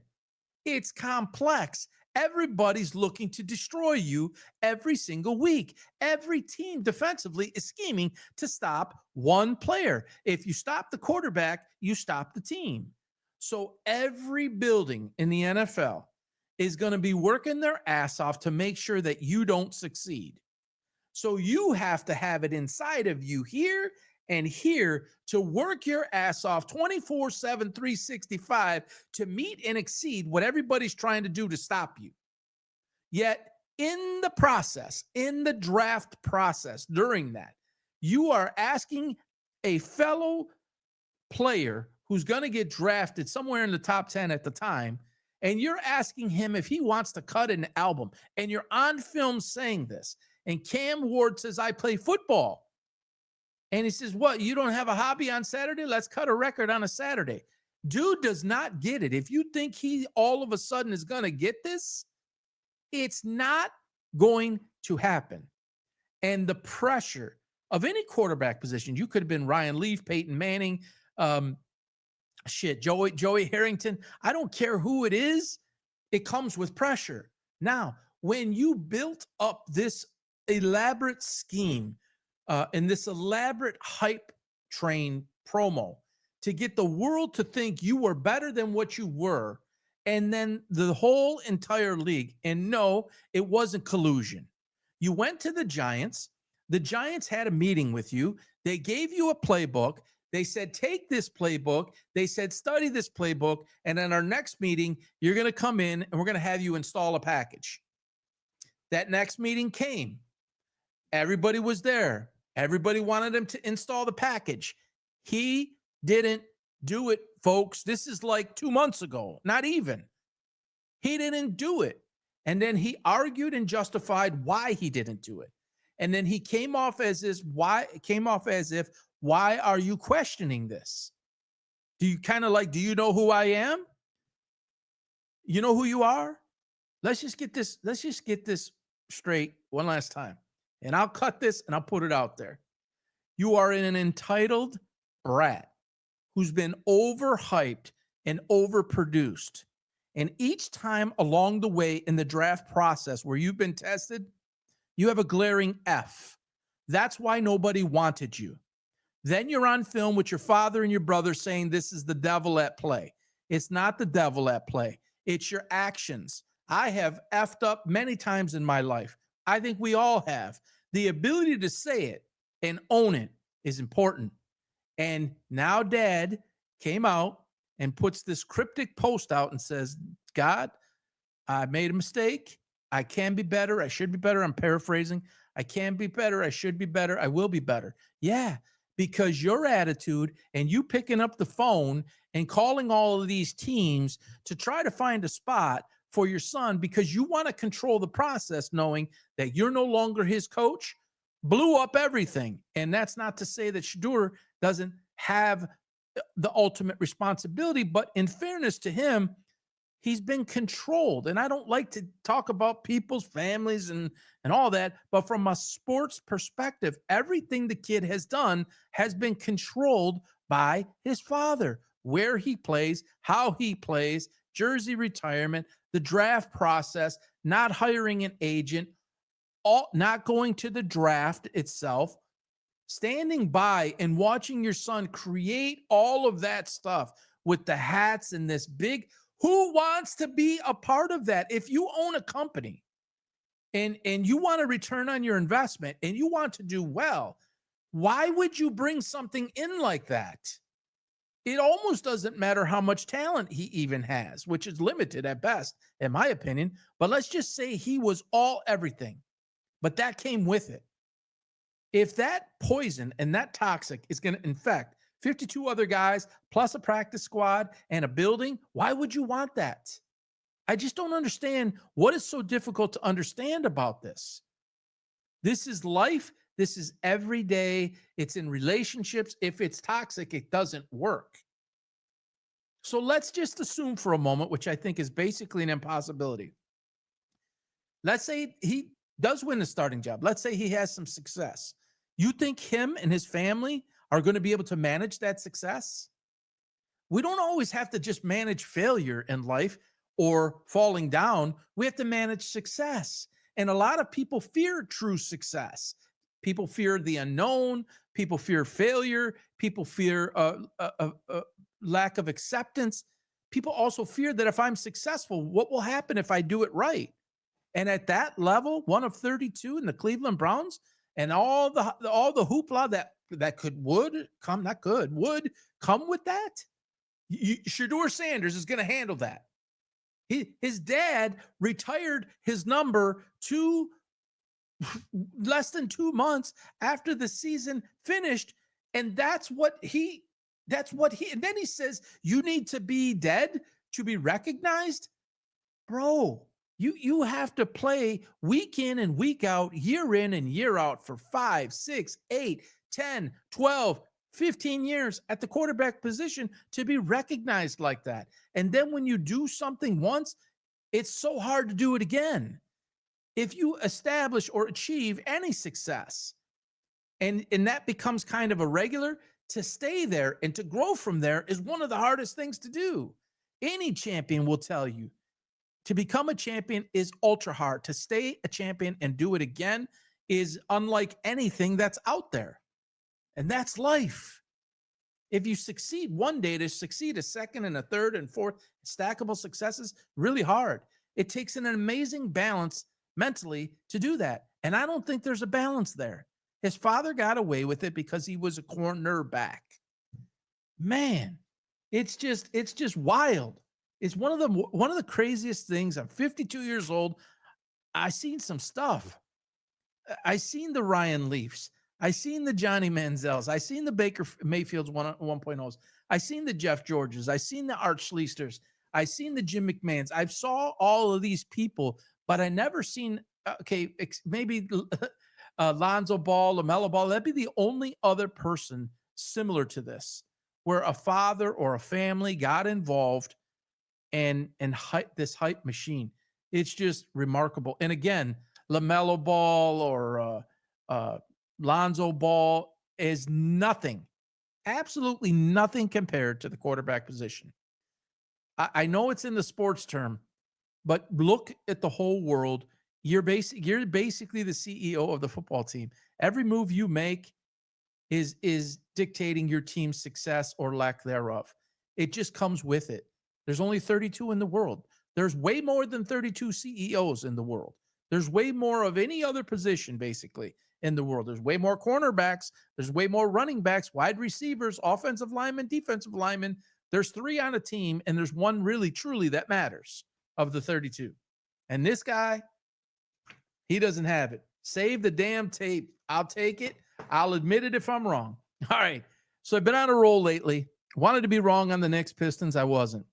Speaker 1: It's complex. Everybody's looking to destroy you every single week. Every team defensively is scheming to stop one player. If you stop the quarterback, you stop the team. So every building in the NFL is going to be working their ass off to make sure that you don't succeed. So you have to have it inside of you here and here to work your ass off 24/7, 365 to meet and exceed what everybody's trying to do to stop you. Yet in the process, in the draft process, during that, you are asking a fellow player who's going to get drafted somewhere in the top 10 at the time, and you're asking him if he wants to cut an album, and you're on film saying this. And Cam Ward says, I play football. And he says, what, you don't have a hobby on Saturday? Let's cut a record on a Saturday. Dude does not get it. If you think he all of a sudden is going to get this, it's not going to happen. And the pressure of any quarterback position, you could have been Ryan Leaf, Peyton Manning, Joey Harrington. I don't care who it is. It comes with pressure. Now, when you built up this elaborate scheme and this elaborate hype train promo to get the world to think you were better than what you were, and then the whole entire league, and no, it wasn't collusion. You went to the Giants. The Giants had a meeting with you. They gave you a playbook. They said, take this playbook. They said, study this playbook. And in our next meeting, you're going to come in and we're going to have you install a package. That next meeting came. Everybody was there. Everybody wanted him to install the package. He didn't do it, folks. This is like 2 months ago. Not even. He didn't do it. And then he argued and justified why he didn't do it. And then he came off as if, why are you questioning this? Do you kind of like, do you know who I am? You know who you are? Let's just get this straight one last time. And I'll cut this and I'll put it out there. You are an entitled brat who's been overhyped and overproduced. And each time along the way in the draft process where you've been tested, you have a glaring F. That's why nobody wanted you. Then you're on film with your father and your brother saying this is the devil at play. It's not the devil at play. It's your actions. I have effed up many times in my life. I think we all have. The ability to say it and own it is important. And now Dad came out and puts this cryptic post out and says, God, I made a mistake. I can be better. I should be better. I'm paraphrasing. I can be better. I should be better. I will be better. Yeah, because your attitude and you picking up the phone and calling all of these teams to try to find a spot for your son because you want to control the process knowing that you're no longer his coach, blew up everything. And that's not to say that Shedeur doesn't have the ultimate responsibility, but in fairness to him, He's been controlled. And I don't like to talk about people's families and all that, but from a sports perspective, everything the kid has done has been controlled by his father. Where he plays, how he plays, jersey retirement, the draft process, not hiring an agent, all not going to the draft itself, standing by and watching your son create all of that stuff with the hats and this big, who wants to be a part of that? If you own a company and you want a return on your investment and you want to do well, why would you bring something in like that? It almost doesn't matter how much talent he even has, which is limited at best, in my opinion. But let's just say he was all everything, but that came with it. If that poison and that toxic is going to infect 52 other guys, plus a practice squad and a building, why would you want that? I just don't understand what is so difficult to understand about this. This is life. This is every day. It's in relationships. If it's toxic, it doesn't work. So let's just assume for a moment, which I think is basically an impossibility. Let's say he does win the starting job. Let's say he has some success. You think him and his family are going to be able to manage that success? We don't always have to just manage failure in life or falling down. We have to manage success. And a lot of people fear true success. People fear the unknown. People fear failure. People fear lack of acceptance. People also fear that if I'm successful, what will happen if I do it right? And at that level, one of 32 in the Cleveland Browns, and all the hoopla that would come with that. Shedeur Sanders is going to handle that. His dad retired his number less than 2 months after the season finished, and that's what he. And then he says, "You need to be dead to be recognized, bro." You have to play week in and week out, year in and year out for 5, 6, 8, 10, 12, 15 years at the quarterback position to be recognized like that. And then when you do something once, it's so hard to do it again. If you establish or achieve any success and that becomes kind of a regular, to stay there and to grow from there is one of the hardest things to do. Any champion will tell you. To become a champion is ultra hard. To stay a champion and do it again is unlike anything that's out there. And that's life. If you succeed one day, to succeed a second and a third and fourth, stackable successes, really hard. It takes an amazing balance mentally to do that. And I don't think there's a balance there. His father got away with it because he was a cornerback. Man, it's just wild. It's one of the craziest things. I'm 52 years old. I seen some stuff. I seen the Ryan Leafs. I seen the Johnny Manziels. I seen the Baker Mayfields 1.0s. I seen the Jeff Georges. I seen the Art Schleisters. I seen the Jim McMahons. I saw all of these people, but I never seen. Maybe Lonzo Ball, LaMelo Ball. That'd be the only other person similar to this, where a father or a family got involved and this hype machine. It's just remarkable. And again, LaMelo Ball or Lonzo Ball is nothing, absolutely nothing compared to the quarterback position. I know it's in the sports term, but look at the whole world. You're basically the CEO of the football team. Every move you make is dictating your team's success or lack thereof. It just comes with it. There's only 32 in the world. There's way more than 32 CEOs in the world. There's way more of any other position, basically, in the world. There's way more cornerbacks. There's way more running backs, wide receivers, offensive linemen, defensive linemen. There's 3 on a team, and there's one really, truly that matters of the 32. And this guy, he doesn't have it. Save the damn tape. I'll take it. I'll admit it if I'm wrong. All right. So I've been on a roll lately. Wanted to be wrong on the Knicks Pistons. I wasn't.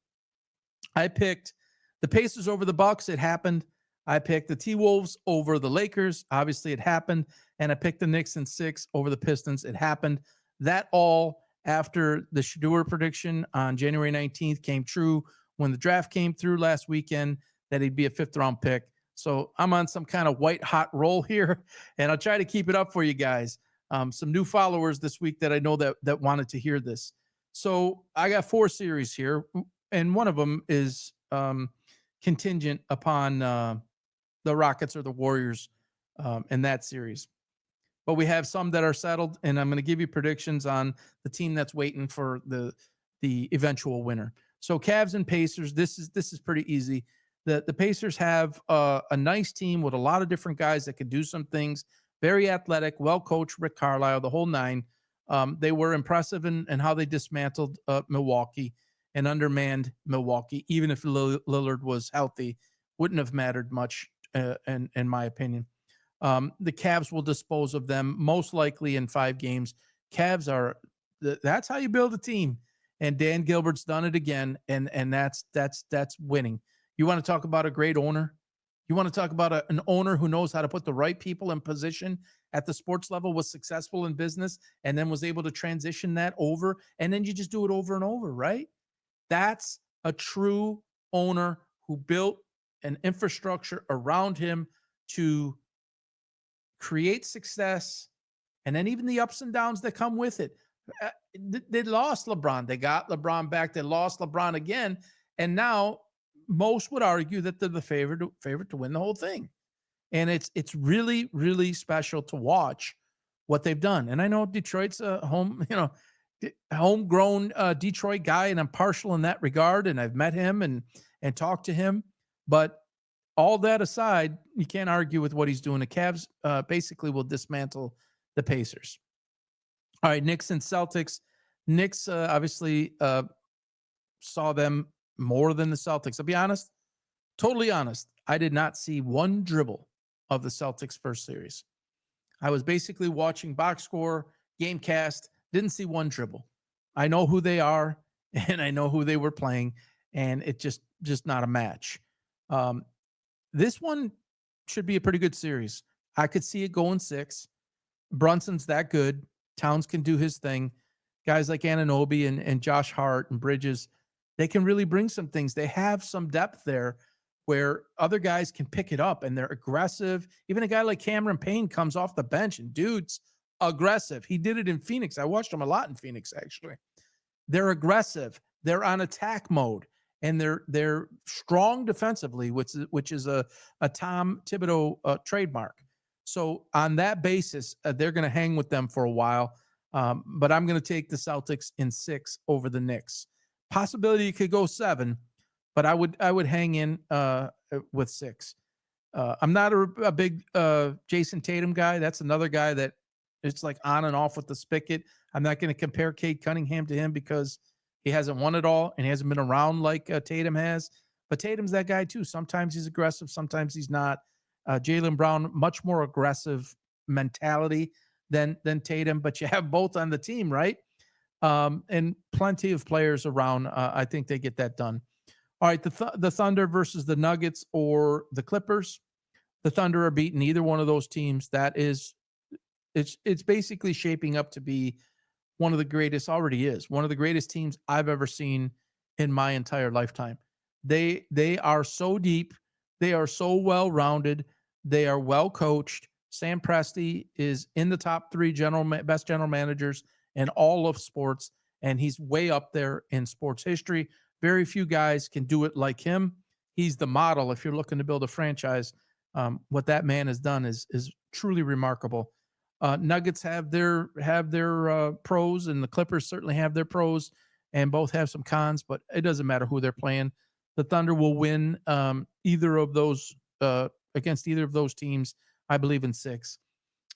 Speaker 1: I picked the Pacers over the Bucks. It happened. I picked the T-Wolves over the Lakers. Obviously, it happened. And I picked the Knicks in 6 over the Pistons. It happened. That all after the Shedeur prediction on January 19th came true when the draft came through last weekend that he'd be a 5th-round pick. So I'm on some kind of white hot roll here, and I'll try to keep it up for you guys. Some new followers this week that I know that wanted to hear this. So I got 4 series here, and one of them is contingent upon the Rockets or the Warriors in that series. But we have some that are settled, and I'm going to give you predictions on the team that's waiting for the eventual winner. So Cavs and Pacers, this is pretty easy. The Pacers have a nice team with a lot of different guys that can do some things. Very athletic, well coached, Rick Carlisle, the whole nine. They were impressive in how they dismantled Milwaukee and undermanned Milwaukee. Even if Lillard was healthy, wouldn't have mattered much, in my opinion. The Cavs will dispose of them most likely in 5 games. Cavs are that's how you build a team, and Dan Gilbert's done it again, and that's winning. You want to talk about a great owner? You want to talk about an owner who knows how to put the right people in position at the sports level, was successful in business, and then was able to transition that over, and then you just do it over and over, right? That's a true owner who built an infrastructure around him to create success, and then even the ups and downs that come with it. They lost LeBron. They got LeBron back. They lost LeBron again. And now most would argue that they're the favorite to win the whole thing. And it's really, really special to watch what they've done. And I know Detroit's a homegrown Detroit guy, and I'm partial in that regard. And I've met him and talked to him. But all that aside, you can't argue with what he's doing. The Cavs basically will dismantle the Pacers. All right, Knicks and Celtics. Knicks obviously saw them more than the Celtics. I'll be honest, totally honest. I did not see one dribble of the Celtics first series. I was basically watching box score, game cast, didn't see one dribble. I know who they are, and I know who they were playing, and it just not a match. This one should be a pretty good series. I could see it going 6. Brunson's that good. Towns can do his thing. Guys like Anunoby and Josh Hart and Bridges, they can really bring some things. They have some depth there where other guys can pick it up, and they're aggressive. Even a guy like Cameron Payne comes off the bench, and dude's aggressive. He did it in Phoenix. I watched him a lot in Phoenix, actually. They're aggressive. They're on attack mode, and they're strong defensively, which is a Tom Thibodeau trademark. So on that basis, they're going to hang with them for a while. But I'm going to take the Celtics in 6 over the Knicks. Possibility it could go 7, but I would hang in with 6. I'm not a big Jason Tatum guy. That's another guy that it's like on and off with the spigot. I'm not going to compare Cade Cunningham to him because he hasn't won it all and he hasn't been around like Tatum has. But Tatum's that guy too. Sometimes he's aggressive, sometimes he's not. Jalen Brown, much more aggressive mentality than Tatum, but you have both on the team, right? And plenty of players around. I think they get that done. All right, the Thunder versus the Nuggets or the Clippers. The Thunder are beating either one of those teams. It's basically shaping up to be one of the greatest, already is one of the greatest teams I've ever seen in my entire lifetime. They are so deep. They are so well-rounded. They are well coached. Sam Presti is in the top 3 best general managers in all of sports, and he's way up there in sports history. Very few guys can do it like him. He's the model. If you're looking to build a franchise, what that man has done is truly remarkable. Nuggets have their pros, and the Clippers certainly have their pros, and both have some cons. But it doesn't matter who they're playing. The Thunder will win either of those against either of those teams. I believe in 6.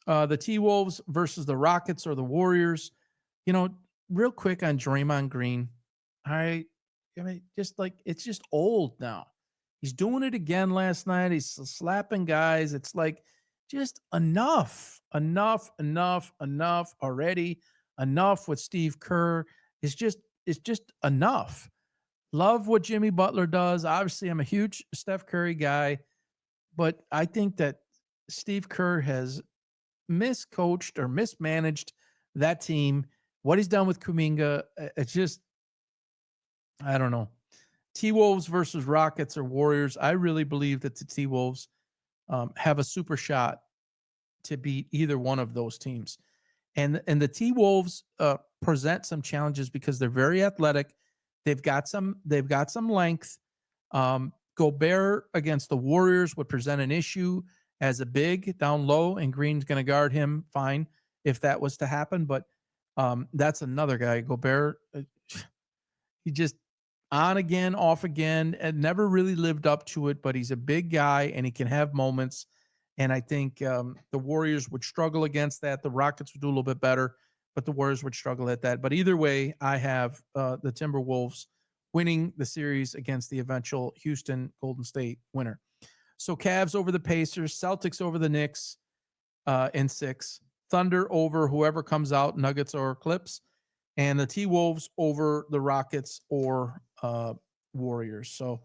Speaker 1: The T-Wolves versus the Rockets or the Warriors. Real quick on Draymond Green. I mean, just like it's just old now. He's doing it again last night. He's slapping guys. It's like just enough already. Enough with Steve Kerr. It's just enough. Love what Jimmy Butler does. Obviously, I'm a huge Steph Curry guy, but I think that Steve Kerr has miscoached or mismanaged that team. What he's done with Kuminga, it's just, I don't know. T-Wolves versus Rockets or Warriors. I really believe that the T-Wolves have a super shot to beat either one of those teams. And the T-Wolves present some challenges because they're very athletic. They've got some length. Gobert against the Warriors would present an issue as a big down low, and Green's going to guard him fine if that was to happen. But that's another guy. Gobert, he just on again, off again, and never really lived up to it. But he's a big guy, and he can have moments. And I think the Warriors would struggle against that. The Rockets would do a little bit better, but the Warriors would struggle at that. But either way, I have the Timberwolves winning the series against the eventual Houston Golden State winner. So Cavs over the Pacers, Celtics over the Knicks in 6, Thunder over whoever comes out, Nuggets or Clips, and the T-Wolves over the Rockets or Warriors. So,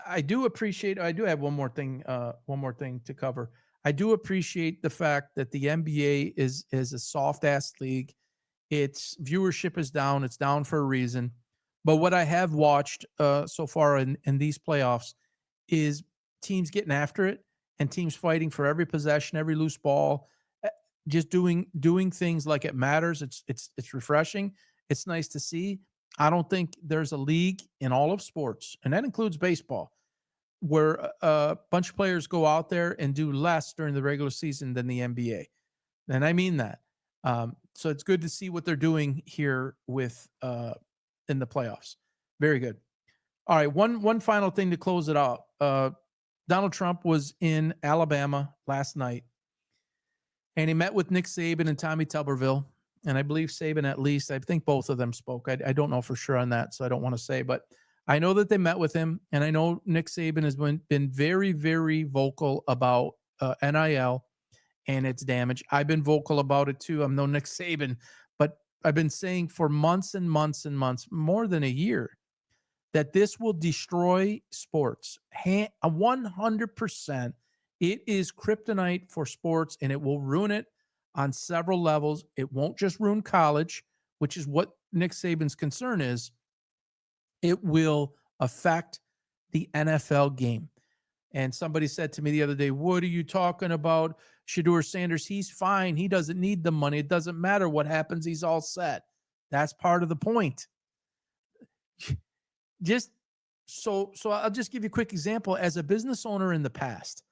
Speaker 1: I do have one more thing to cover. I do appreciate the fact that the NBA is a soft ass league. Its viewership is down. It's down for a reason. But what I have watched so far in these playoffs is teams getting after it and teams fighting for every possession, every loose ball, just doing things like it matters. It's refreshing. It's nice to see. I don't think there's a league in all of sports, and that includes baseball, where a bunch of players go out there and do less during the regular season than the NBA. And I mean that. So it's good to see what they're doing here with in the playoffs. Very good. All right, one final thing to close it out. Donald Trump was in Alabama last night, and he met with Nick Saban and Tommy Tuberville. And I believe Saban, at least, I think both of them spoke. I don't know for sure on that, so I don't want to say, but I know that they met with him, and I know Nick Saban has been very, very vocal about NIL and its damage. I've been vocal about it too. I'm no Nick Saban, but I've been saying for months and months and months, more than a year, that this will destroy sports. 100%. It is kryptonite for sports, and it will ruin it on several levels. It won't just ruin college, which is what Nick Saban's concern is. It will affect the NFL game. And somebody said to me the other day, what are you talking about? Shedeur Sanders, he's fine. He doesn't need the money. It doesn't matter what happens. He's all set. That's part of the point. Just so I'll just give you a quick example. As a business owner in the past,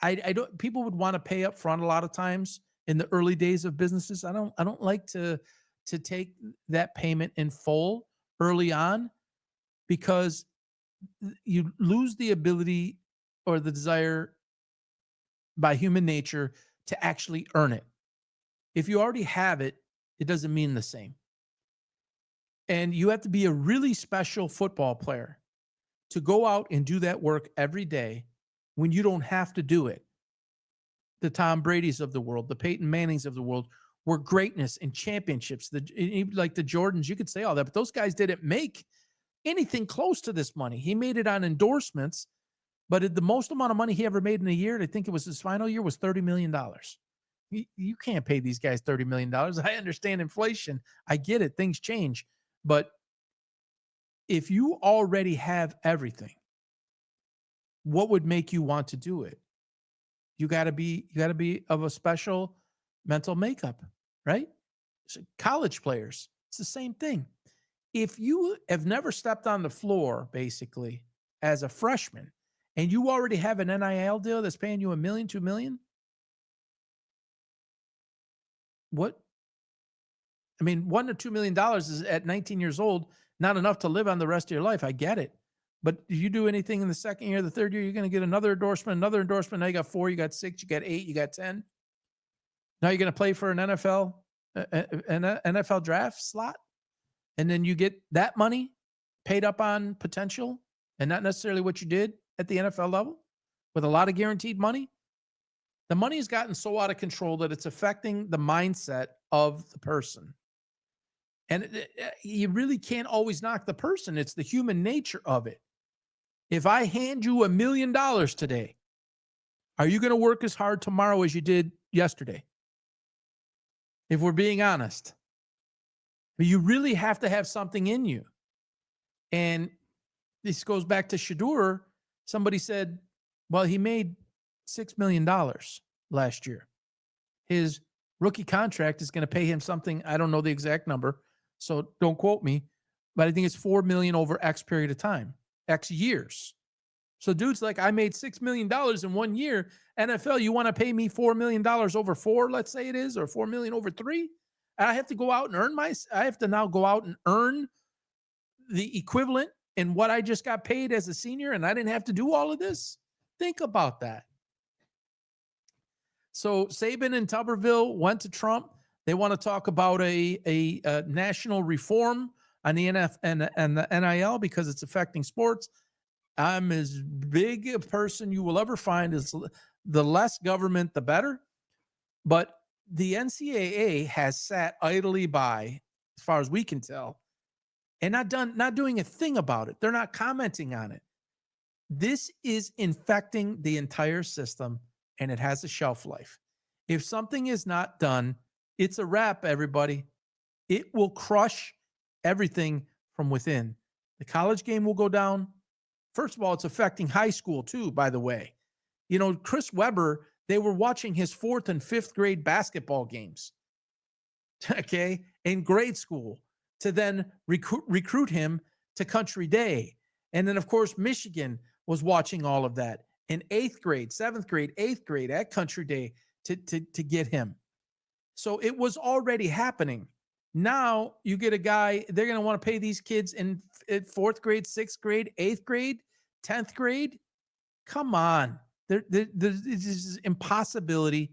Speaker 1: I don't, people would want to pay up front a lot of times in the early days of businesses. I don't like to take that payment in full early on, because you lose the ability or the desire by human nature to actually earn it. If you already have it, it doesn't mean the same. And you have to be a really special football player to go out and do that work every day when you don't have to do it. The Tom Brady's of the world, the Peyton Mannings of the world, were greatness and championships. Like the Jordans, you could say all that, but those guys didn't make anything close to this money. He made it on endorsements, but the most amount of money he ever made in a year, I think it was his final year, was $30 million. You can't pay these guys $30 million. I understand inflation. I get it. Things change. But if you already have everything, what would make you want to do it? You got to be of a special mental makeup, right? So college players, it's the same thing. If you have never stepped on the floor, basically, as a freshman, and you already have an NIL deal that's paying you $1 million, $2 million, what? I mean, $1 to $2 million is at 19 years old, not enough to live on the rest of your life. I get it. But if you do anything in the second year, the third year, you're going to get another endorsement. Now you got 4, you got 6, you got 8, you got 10. Now you're going to play for an NFL draft slot. And then you get that money paid up on potential and not necessarily what you did at the NFL level with a lot of guaranteed money. The money has gotten so out of control that it's affecting the mindset of the person. And you really can't always knock the person. It's the human nature of it. If I hand you $1 million today, are you going to work as hard tomorrow as you did yesterday? If we're being honest, you really have to have something in you. And this goes back to Shador. Somebody said, well, he made $6 million last year. His rookie contract is going to pay him something. I don't know the exact number, so don't quote me, but I think it's $4 million over X period of time, X years. So dude's like, I made $6 million in 1 year. NFL, you want to pay me $4 million over 4, let's say it is, or $4 million over 3? I have to go out and I have to now go out and earn the equivalent in what I just got paid as a senior, and I didn't have to do all of this. Think about that. So Saban and Tuberville went to Trump. They want to talk about a national reform on the NF and the NIL because it's affecting sports. I'm as big a person you will ever find. Is the less government, the better. But the NCAA has sat idly by, as far as we can tell, and not doing a thing about it. They're not commenting on it. This is infecting the entire system, and it has a shelf life. If something is not done, it's a wrap, everybody. It will crush everything from within. The college game will go down. First of all, it's affecting high school too, by the way. You know, Chris Webber, they were watching his 4th and 5th grade basketball games, okay, in grade school to then recruit him to Country Day. And then, of course, Michigan was watching all of that in 8th grade, 7th grade, 8th grade at Country Day to get him. So it was already happening. Now you get a guy, they're going to want to pay these kids in 4th grade, 6th grade, 8th grade, 10th grade. Come on. This is impossibility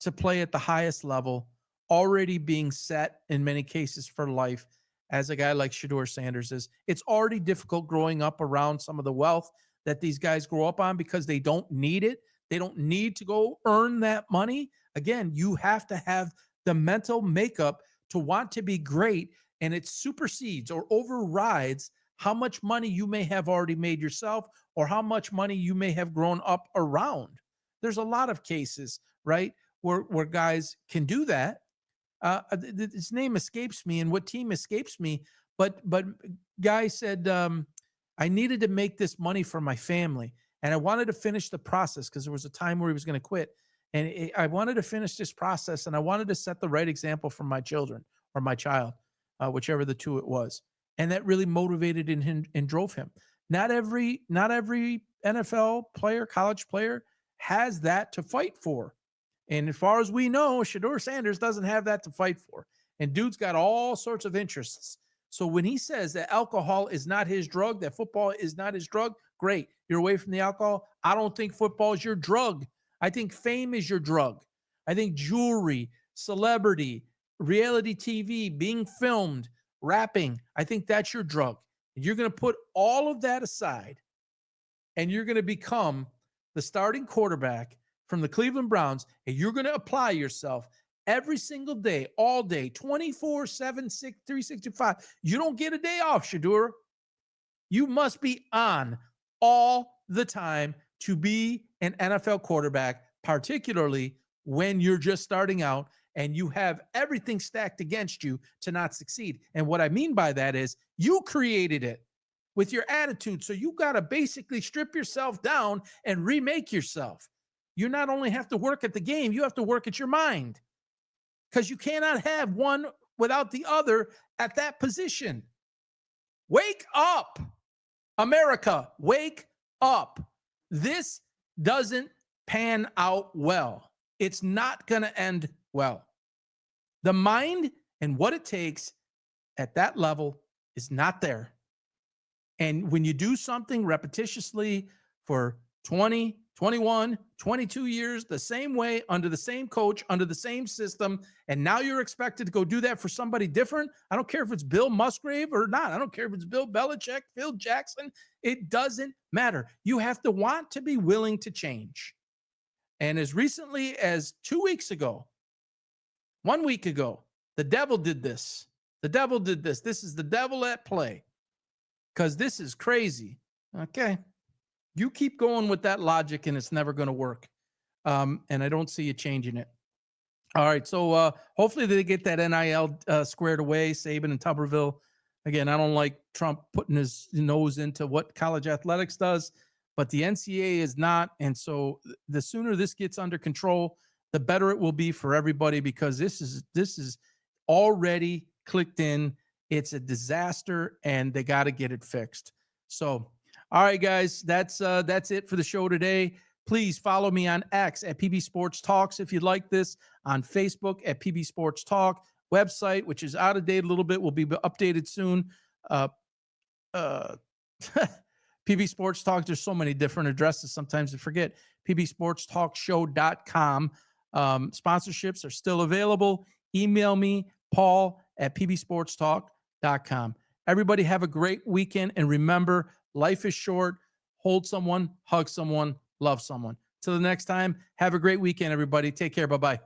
Speaker 1: to play at the highest level, already being set in many cases for life, as a guy like Shador Sanders is. It's already difficult growing up around some of the wealth that these guys grow up on because they don't need it. They don't need to go earn that money. Again, you have to have the mental makeup to want to be great, and it supersedes or overrides how much money you may have already made yourself or how much money you may have grown up around. There's a lot of cases, right, where guys can do that. His name escapes me and what team escapes me, but guy said, I needed to make this money for my family, and I wanted to finish the process because there was a time where he was going to quit. And I wanted to finish this process, and I wanted to set the right example for my children or my child, whichever the two it was. And that really motivated him and drove him. Not every NFL player, college player has that to fight for. And as far as we know, Shador Sanders doesn't have that to fight for. And dude's got all sorts of interests. So when he says that alcohol is not his drug, that football is not his drug, great. You're away from the alcohol. I don't think football is your drug. I think fame is your drug. I think jewelry, celebrity, reality TV, being filmed, rapping, I think that's your drug. And you're going to put all of that aside, and you're going to become the starting quarterback from the Cleveland Browns, and you're going to apply yourself every single day, all day, 24/7, 365. You don't get a day off, Shador. You must be on all the time to be an NFL quarterback, particularly when you're just starting out and you have everything stacked against you to not succeed. And what I mean by that is you created it with your attitude. So you got to basically strip yourself down and remake yourself. You not only have to work at the game, you have to work at your mind, because you cannot have one without the other at that position. Wake up, America. Wake up. This doesn't pan out well. It's not going to end well. The mind and what it takes at that level is not there. And when you do something repetitiously for 20, 21, 22 years, the same way, under the same coach, under the same system, and now you're expected to go do that for somebody different. I don't care if it's Bill Musgrave or not. I don't care if it's Bill Belichick, Phil Jackson. It doesn't matter. You have to want to be willing to change. And as recently as 2 weeks ago, 1 week ago, the devil did this. The devil did this. This is the devil at play, because this is crazy. Okay. You keep going with that logic and it's never going to work. And I don't see you changing it. All right. So hopefully they get that NIL squared away, Saban and Tuberville. Again, I don't like Trump putting his nose into what college athletics does, but the NCAA is not. And so the sooner this gets under control, the better it will be for everybody, because this is already clicked in. It's a disaster and they got to get it fixed. So, all right, guys, that's it for the show today. Please follow me on X at PB Sports Talks if you'd like this, on Facebook at PB Sports Talk. Website, which is out of date a little bit, will be updated soon. Uh, uh, PB Sports Talk, there's so many different addresses. Sometimes I forget. pbsportstalkshow.com. Sponsorships are still available. Email me, Paul at pbsportstalk.com. Everybody have a great weekend. And remember, life is short. Hold someone, hug someone, love someone. Till the next time, have a great weekend, everybody. Take care. Bye-bye.